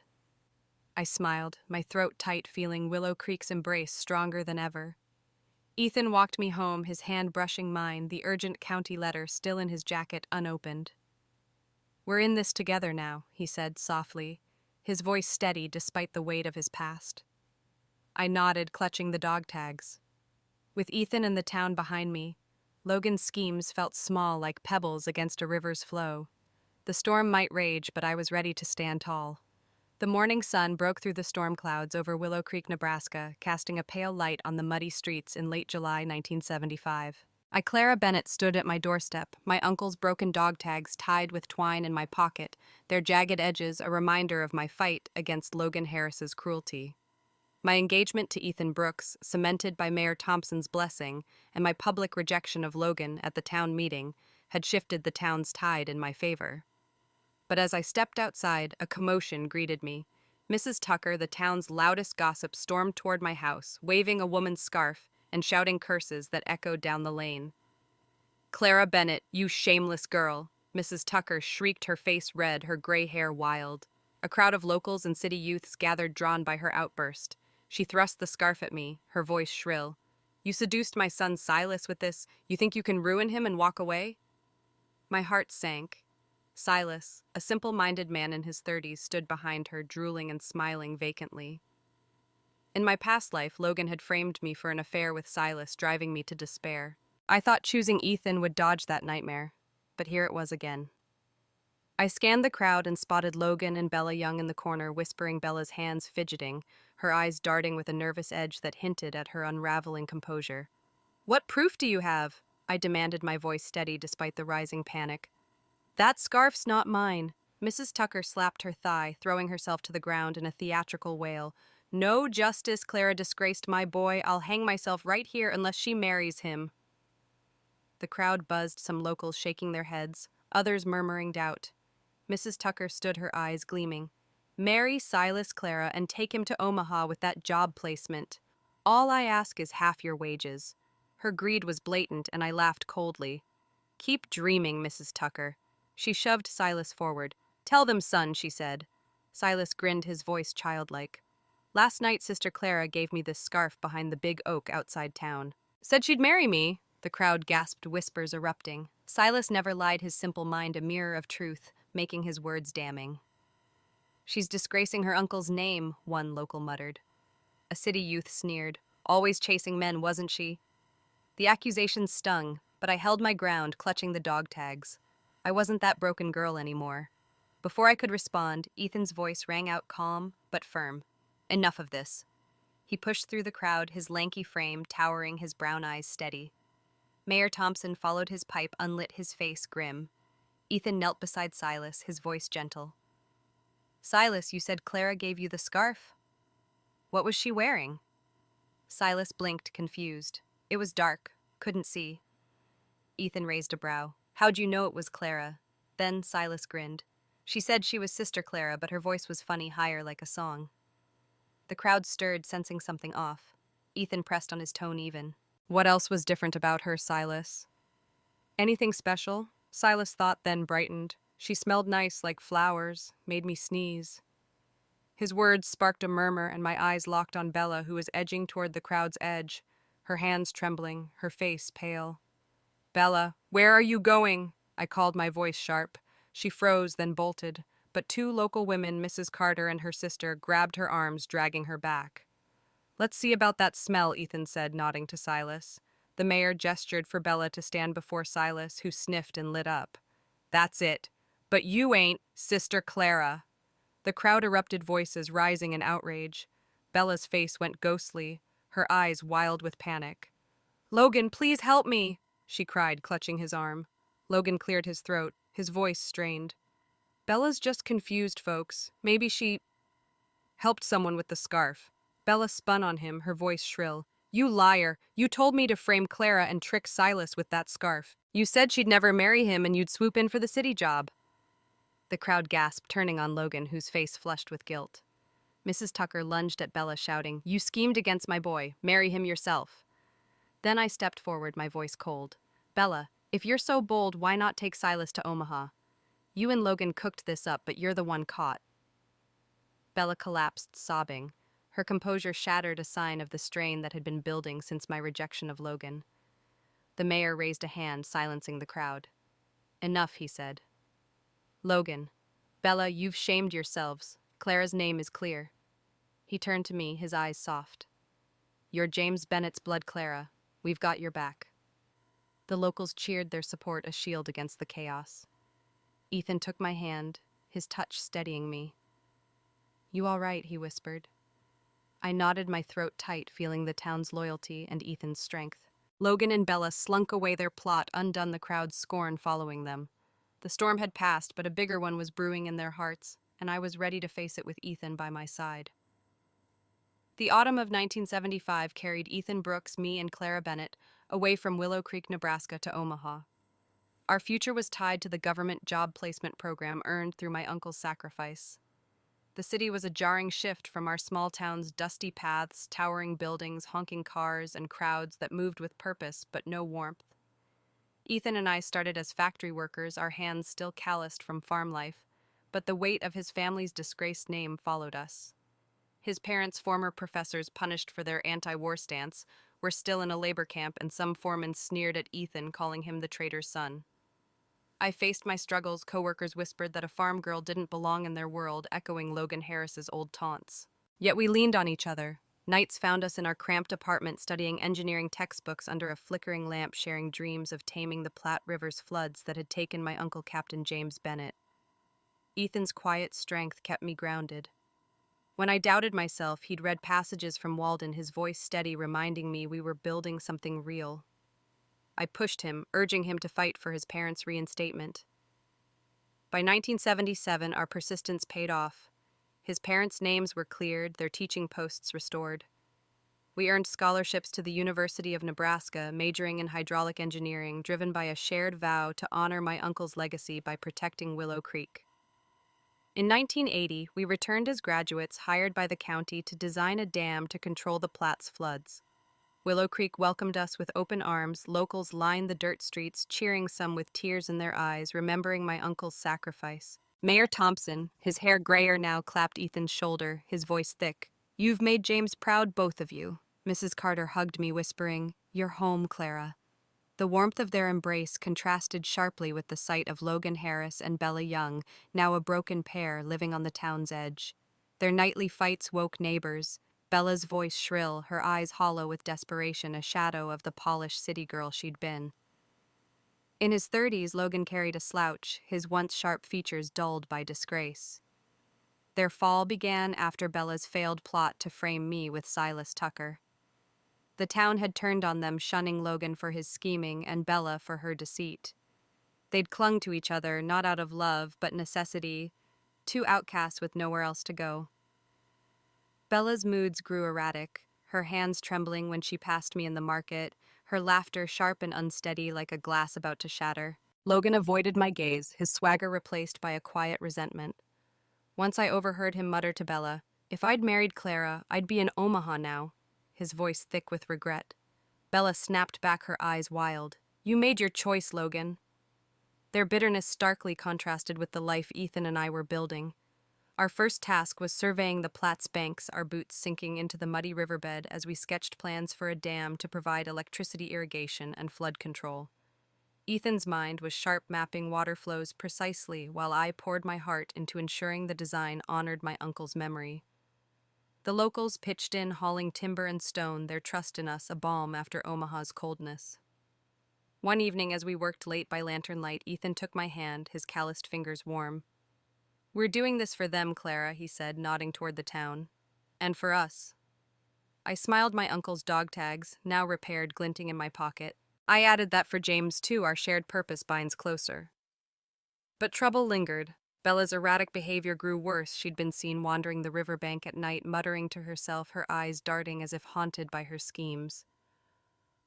I smiled, my throat tight, feeling Willow Creek's embrace stronger than ever. Ethan walked me home, his hand brushing mine, the urgent county letter still in his jacket, unopened. "We're in this together now," he said softly, his voice steady despite the weight of his past. I nodded, clutching the dog tags. With Ethan and the town behind me, Logan's schemes felt small, like pebbles against a river's flow. The storm might rage, but I was ready to stand tall. The morning sun broke through the storm clouds over Willow Creek, Nebraska, casting a pale light on the muddy streets in late July 1975. Clara Bennett stood at my doorstep, my uncle's broken dog tags tied with twine in my pocket, their jagged edges a reminder of my fight against Logan Harris's cruelty. My engagement to Ethan Brooks, cemented by Mayor Thompson's blessing, and my public rejection of Logan at the town meeting, had shifted the town's tide in my favor. But as I stepped outside, a commotion greeted me. Mrs. Tucker, the town's loudest gossip, stormed toward my house, waving a woman's scarf and shouting curses that echoed down the lane. "Clara Bennett, you shameless girl!" Mrs. Tucker shrieked, her face red, her gray hair wild. A crowd of locals and city youths gathered, drawn by her outburst. She thrust the scarf at me, her voice shrill. "You seduced my son Silas with this. You think you can ruin him and walk away?" My heart sank. Silas, a simple-minded man in his 30s, stood behind her, drooling and smiling vacantly. In my past life, Logan had framed me for an affair with Silas, driving me to despair. I thought choosing Ethan would dodge that nightmare, but here it was again. I scanned the crowd and spotted Logan and Bella Young in the corner, whispering, Bella's hands fidgeting, her eyes darting with a nervous edge that hinted at her unraveling composure. "What proof do you have?" I demanded, my voice steady despite the rising panic. "That scarf's not mine." Mrs. Tucker slapped her thigh, throwing herself to the ground in a theatrical wail. "No justice, Clara disgraced my boy. I'll hang myself right here unless she marries him." The crowd buzzed, some locals shaking their heads, others murmuring doubt. Mrs. Tucker stood, her eyes gleaming. "Marry Silas, Clara, and take him to Omaha with that job placement. All I ask is half your wages." Her greed was blatant, and I laughed coldly. "Keep dreaming, Mrs. Tucker." She shoved Silas forward. "Tell them, son," she said. Silas grinned, his voice childlike. "Last night, Sister Clara gave me this scarf behind the big oak outside town. Said she'd marry me." The crowd gasped, whispers erupting. Silas never lied, his simple mind a mirror of truth, making his words damning. "She's disgracing her uncle's name," one local muttered. A city youth sneered. "Always chasing men, wasn't she?" The accusation stung, but I held my ground, clutching the dog tags. I wasn't that broken girl anymore. Before I could respond, Ethan's voice rang out calm but firm. Enough of this. He pushed through the crowd, his lanky frame towering, his brown eyes steady. Mayor Thompson followed his pipe, unlit, his face grim. Ethan knelt beside Silas, his voice gentle. Silas, you said Clara gave you the scarf? What was she wearing? Silas blinked, confused. It was dark, couldn't see. Ethan raised a brow. How'd you know it was Clara? Then Silas grinned. She said she was Sister Clara, but her voice was funny, higher, like a song. The crowd stirred, sensing something off. Ethan pressed on his tone even. What else was different about her, Silas? Anything special? Silas thought, then brightened. She smelled nice, like flowers, made me sneeze. His words sparked a murmur, and my eyes locked on Bella, who was edging toward the crowd's edge, her hands trembling, her face pale. Bella, where are you going? I called, my voice sharp. She froze, then bolted, but two local women, Mrs. Carter and her sister, grabbed her arms, dragging her back. Let's see about that smell, Ethan said, nodding to Silas. The mayor gestured for Bella to stand before Silas, who sniffed and lit up. That's it. But you ain't Sister Clara. The crowd erupted, voices rising in outrage. Bella's face went ghostly, her eyes wild with panic. Logan, please help me, she cried, clutching his arm. Logan cleared his throat, his voice strained. Bella's just confused, folks. Maybe she helped someone with the scarf. Bella spun on him, her voice shrill. You liar! You told me to frame Clara and trick Silas with that scarf. You said she'd never marry him and you'd swoop in for the city job. The crowd gasped, turning on Logan, whose face flushed with guilt. Mrs. Tucker lunged at Bella, shouting, You schemed against my boy. Marry him yourself. Then I stepped forward, my voice cold. Bella, if you're so bold, why not take Silas to Omaha? You and Logan cooked this up, but you're the one caught. Bella collapsed, sobbing. Her composure shattered, a sign of the strain that had been building since my rejection of Logan. The mayor raised a hand, silencing the crowd. Enough, he said. Logan, Bella, you've shamed yourselves. Clara's name is clear. He turned to me, his eyes soft. You're James Bennett's blood, Clara. We've got your back. The locals cheered, their support a shield against the chaos. Ethan took my hand, his touch steadying me. You all right, he whispered. I nodded, my throat tight, feeling the town's loyalty and Ethan's strength. Logan and Bella slunk away, their plot undone, the crowd's scorn following them. The storm had passed, but a bigger one was brewing in their hearts, and I was ready to face it with Ethan by my side. The autumn of 1975 carried Ethan Brooks, me, and Clara Bennett away from Willow Creek, Nebraska to Omaha. Our future was tied to the government job placement program earned through my uncle's sacrifice. The city was a jarring shift from our small town's dusty paths, towering buildings, honking cars, and crowds that moved with purpose but no warmth. Ethan and I started as factory workers, our hands still calloused from farm life, but the weight of his family's disgraced name followed us. His parents, former professors punished for their anti-war stance, were still in a labor camp, and some foremen sneered at Ethan, calling him the traitor's son. I faced my struggles. Coworkers whispered that a farm girl didn't belong in their world, echoing Logan Harris's old taunts. Yet we leaned on each other. Nights found us in our cramped apartment studying engineering textbooks under a flickering lamp, sharing dreams of taming the Platte River's floods that had taken my uncle, Captain James Bennett. Ethan's quiet strength kept me grounded. When I doubted myself, he'd read passages from Walden, his voice steady, reminding me we were building something real. I pushed him, urging him to fight for his parents' reinstatement. By 1977, our persistence paid off. His parents' names were cleared, their teaching posts restored. We earned scholarships to the University of Nebraska, majoring in hydraulic engineering, driven by a shared vow to honor my uncle's legacy by protecting Willow Creek. In 1980, we returned as graduates hired by the county to design a dam to control the Platte's floods. Willow Creek welcomed us with open arms. Locals lined the dirt streets, cheering, some with tears in their eyes, remembering my uncle's sacrifice. Mayor Thompson, his hair grayer now, clapped Ethan's shoulder, his voice thick. You've made James proud, both of you. Mrs. Carter hugged me, whispering, You're home, Clara. The warmth of their embrace contrasted sharply with the sight of Logan Harris and Bella Young, now a broken pair living on the town's edge. Their nightly fights woke neighbors, Bella's voice shrill, her eyes hollow with desperation, a shadow of the polished city girl she'd been. In his 30s, Logan carried a slouch, his once sharp features dulled by disgrace. Their fall began after Bella's failed plot to frame me with Silas Tucker. The town had turned on them, shunning Logan for his scheming and Bella for her deceit. They'd clung to each other, not out of love, but necessity, two outcasts with nowhere else to go. Bella's moods grew erratic, her hands trembling when she passed me in the market, her laughter sharp and unsteady like a glass about to shatter. Logan avoided my gaze, his swagger replaced by a quiet resentment. Once I overheard him mutter to Bella, "If I'd married Clara, I'd be in Omaha now," his voice thick with regret. Bella snapped back, her eyes wild. "You made your choice, Logan." Their bitterness starkly contrasted with the life Ethan and I were building. Our first task was surveying the Platte's banks, our boots sinking into the muddy riverbed as we sketched plans for a dam to provide electricity irrigation and flood control. Ethan's mind was sharp, mapping water flows precisely, while I poured my heart into ensuring the design honored my uncle's memory. The locals pitched in, hauling timber and stone, their trust in us a balm after Omaha's coldness. One evening, as we worked late by lantern light, Ethan took my hand, his calloused fingers warm. "We're doing this for them, Clara," he said, nodding toward the town. "And for us." I smiled, my uncle's dog tags, now repaired, glinting in my pocket. I added that for James, too, our shared purpose binds closer. But trouble lingered. Bella's erratic behavior grew worse. She'd been seen wandering the riverbank at night, muttering to herself, her eyes darting as if haunted by her schemes.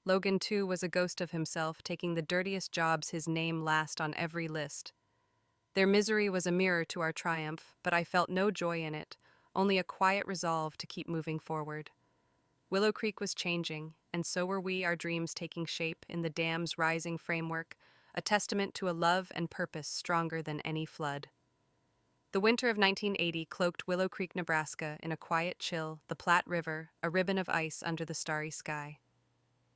Logan, too, was a ghost of himself, taking the dirtiest jobs, his name last on every list. Their misery was a mirror to our triumph, but I felt no joy in it, only a quiet resolve to keep moving forward. Willow Creek was changing, and so were we, our dreams taking shape in the dam's rising framework, a testament to a love and purpose stronger than any flood. The winter of 1980 cloaked Willow Creek, Nebraska, in a quiet chill, the Platte River, a ribbon of ice under the starry sky.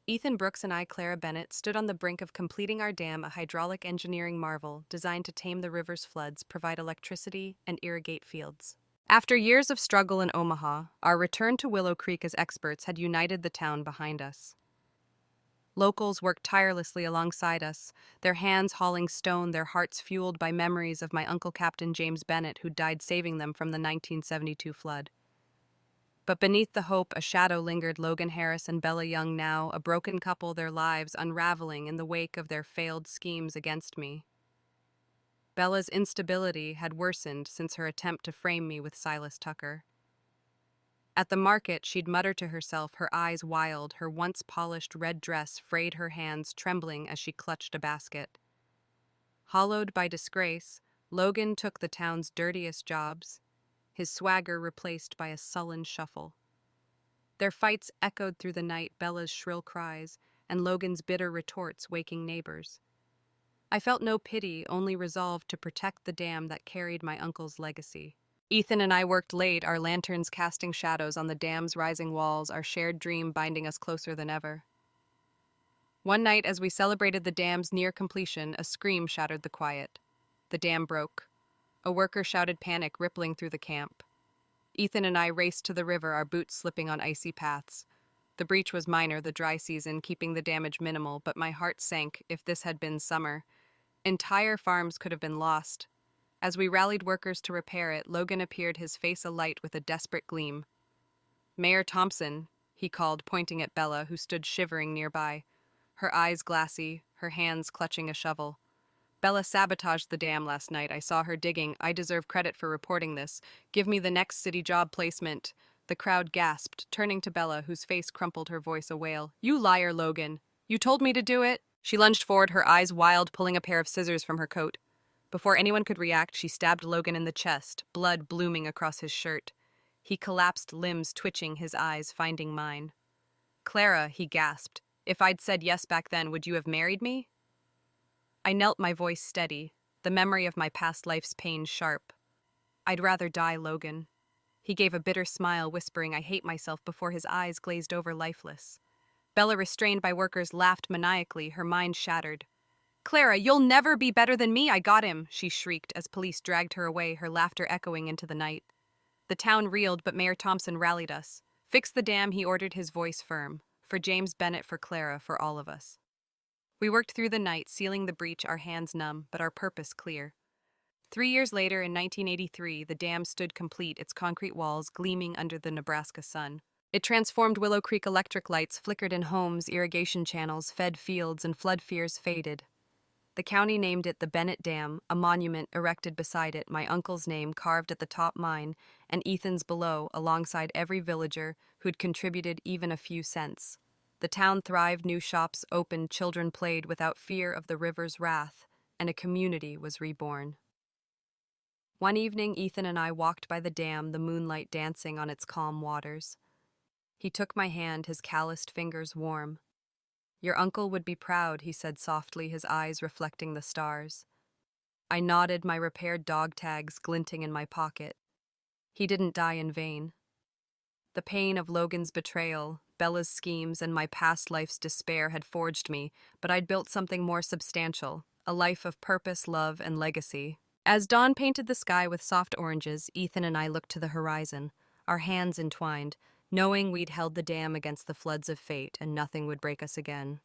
Ethan Brooks and I, Clara Bennett, stood on the brink of completing our dam, a hydraulic engineering marvel designed to tame the river's floods, provide electricity, and irrigate fields. After years of struggle in Omaha, our return to Willow Creek as experts had united the town behind us. Locals worked tirelessly alongside us, their hands hauling stone, their hearts fueled by memories of my uncle Captain James Bennett, who died saving them from the 1972 flood. But beneath the hope, a shadow lingered. Logan Harris and Bella Young, now a broken couple, their lives unraveling in the wake of their failed schemes against me. Bella's instability had worsened since her attempt to frame me with Silas Tucker. At the market, she'd mutter to herself, her eyes wild, her once polished red dress frayed, her hands trembling as she clutched a basket. Hollowed by disgrace, Logan took the town's dirtiest jobs, his swagger replaced by a sullen shuffle. Their fights echoed through the night, Bella's shrill cries, and Logan's bitter retorts waking neighbors. I felt no pity, only resolve to protect the dam that carried my uncle's legacy. Ethan and I worked late, our lanterns casting shadows on the dam's rising walls, our shared dream binding us closer than ever. One night, as we celebrated the dam's near completion, a scream shattered the quiet. The dam broke. A worker shouted, panic rippling through the camp. Ethan and I raced to the river, our boots slipping on icy paths. The breach was minor, the dry season keeping the damage minimal, but my heart sank. If this had been summer, entire farms could have been lost. As we rallied workers to repair it, Logan appeared, his face alight with a desperate gleam. "Mayor Thompson," he called, pointing at Bella, who stood shivering nearby, her eyes glassy, her hands clutching a shovel. "Bella sabotaged the dam last night. I saw her digging. I deserve credit for reporting this. Give me the next city job placement." The crowd gasped, turning to Bella, whose face crumpled, her voice a wail. "You liar, Logan. You told me to do it." She lunged forward, her eyes wild, pulling a pair of scissors from her coat. Before anyone could react, she stabbed Logan in the chest, blood blooming across his shirt. He collapsed, limbs twitching, his eyes finding mine. "Clara," he gasped, "if I'd said yes back then, would you have married me?" I knelt, my voice steady, the memory of my past life's pain sharp. "I'd rather die, Logan." He gave a bitter smile, whispering, "I hate myself," before his eyes glazed over, lifeless. Bella, restrained by workers, laughed maniacally, her mind shattered. "Clara, you'll never be better than me. I got him," she shrieked as police dragged her away, her laughter echoing into the night. The town reeled, but Mayor Thompson rallied us. "Fix the dam," he ordered, his voice firm. "For James Bennett, for Clara, for all of us." We worked through the night, sealing the breach, our hands numb, but our purpose clear. 3 years later, in 1983, the dam stood complete, its concrete walls gleaming under the Nebraska sun. It transformed Willow Creek. Electric lights flickered in homes, irrigation channels fed fields, and flood fears faded. The county named it the Bennett Dam, a monument erected beside it, my uncle's name carved at the top, mine, and Ethan's below, alongside every villager who'd contributed even a few cents. The town thrived, new shops opened, children played without fear of the river's wrath, and a community was reborn. One evening, Ethan and I walked by the dam, the moonlight dancing on its calm waters. He took my hand, his calloused fingers warm. "Your uncle would be proud," he said softly, his eyes reflecting the stars. I nodded, my repaired dog tags glinting in my pocket. He didn't die in vain. The pain of Logan's betrayal, Bella's schemes, and my past life's despair had forged me, but I'd built something more substantial, a life of purpose, love, and legacy. As dawn painted the sky with soft oranges, Ethan and I looked to the horizon, our hands entwined, knowing we'd held the dam against the floods of fate and nothing would break us again.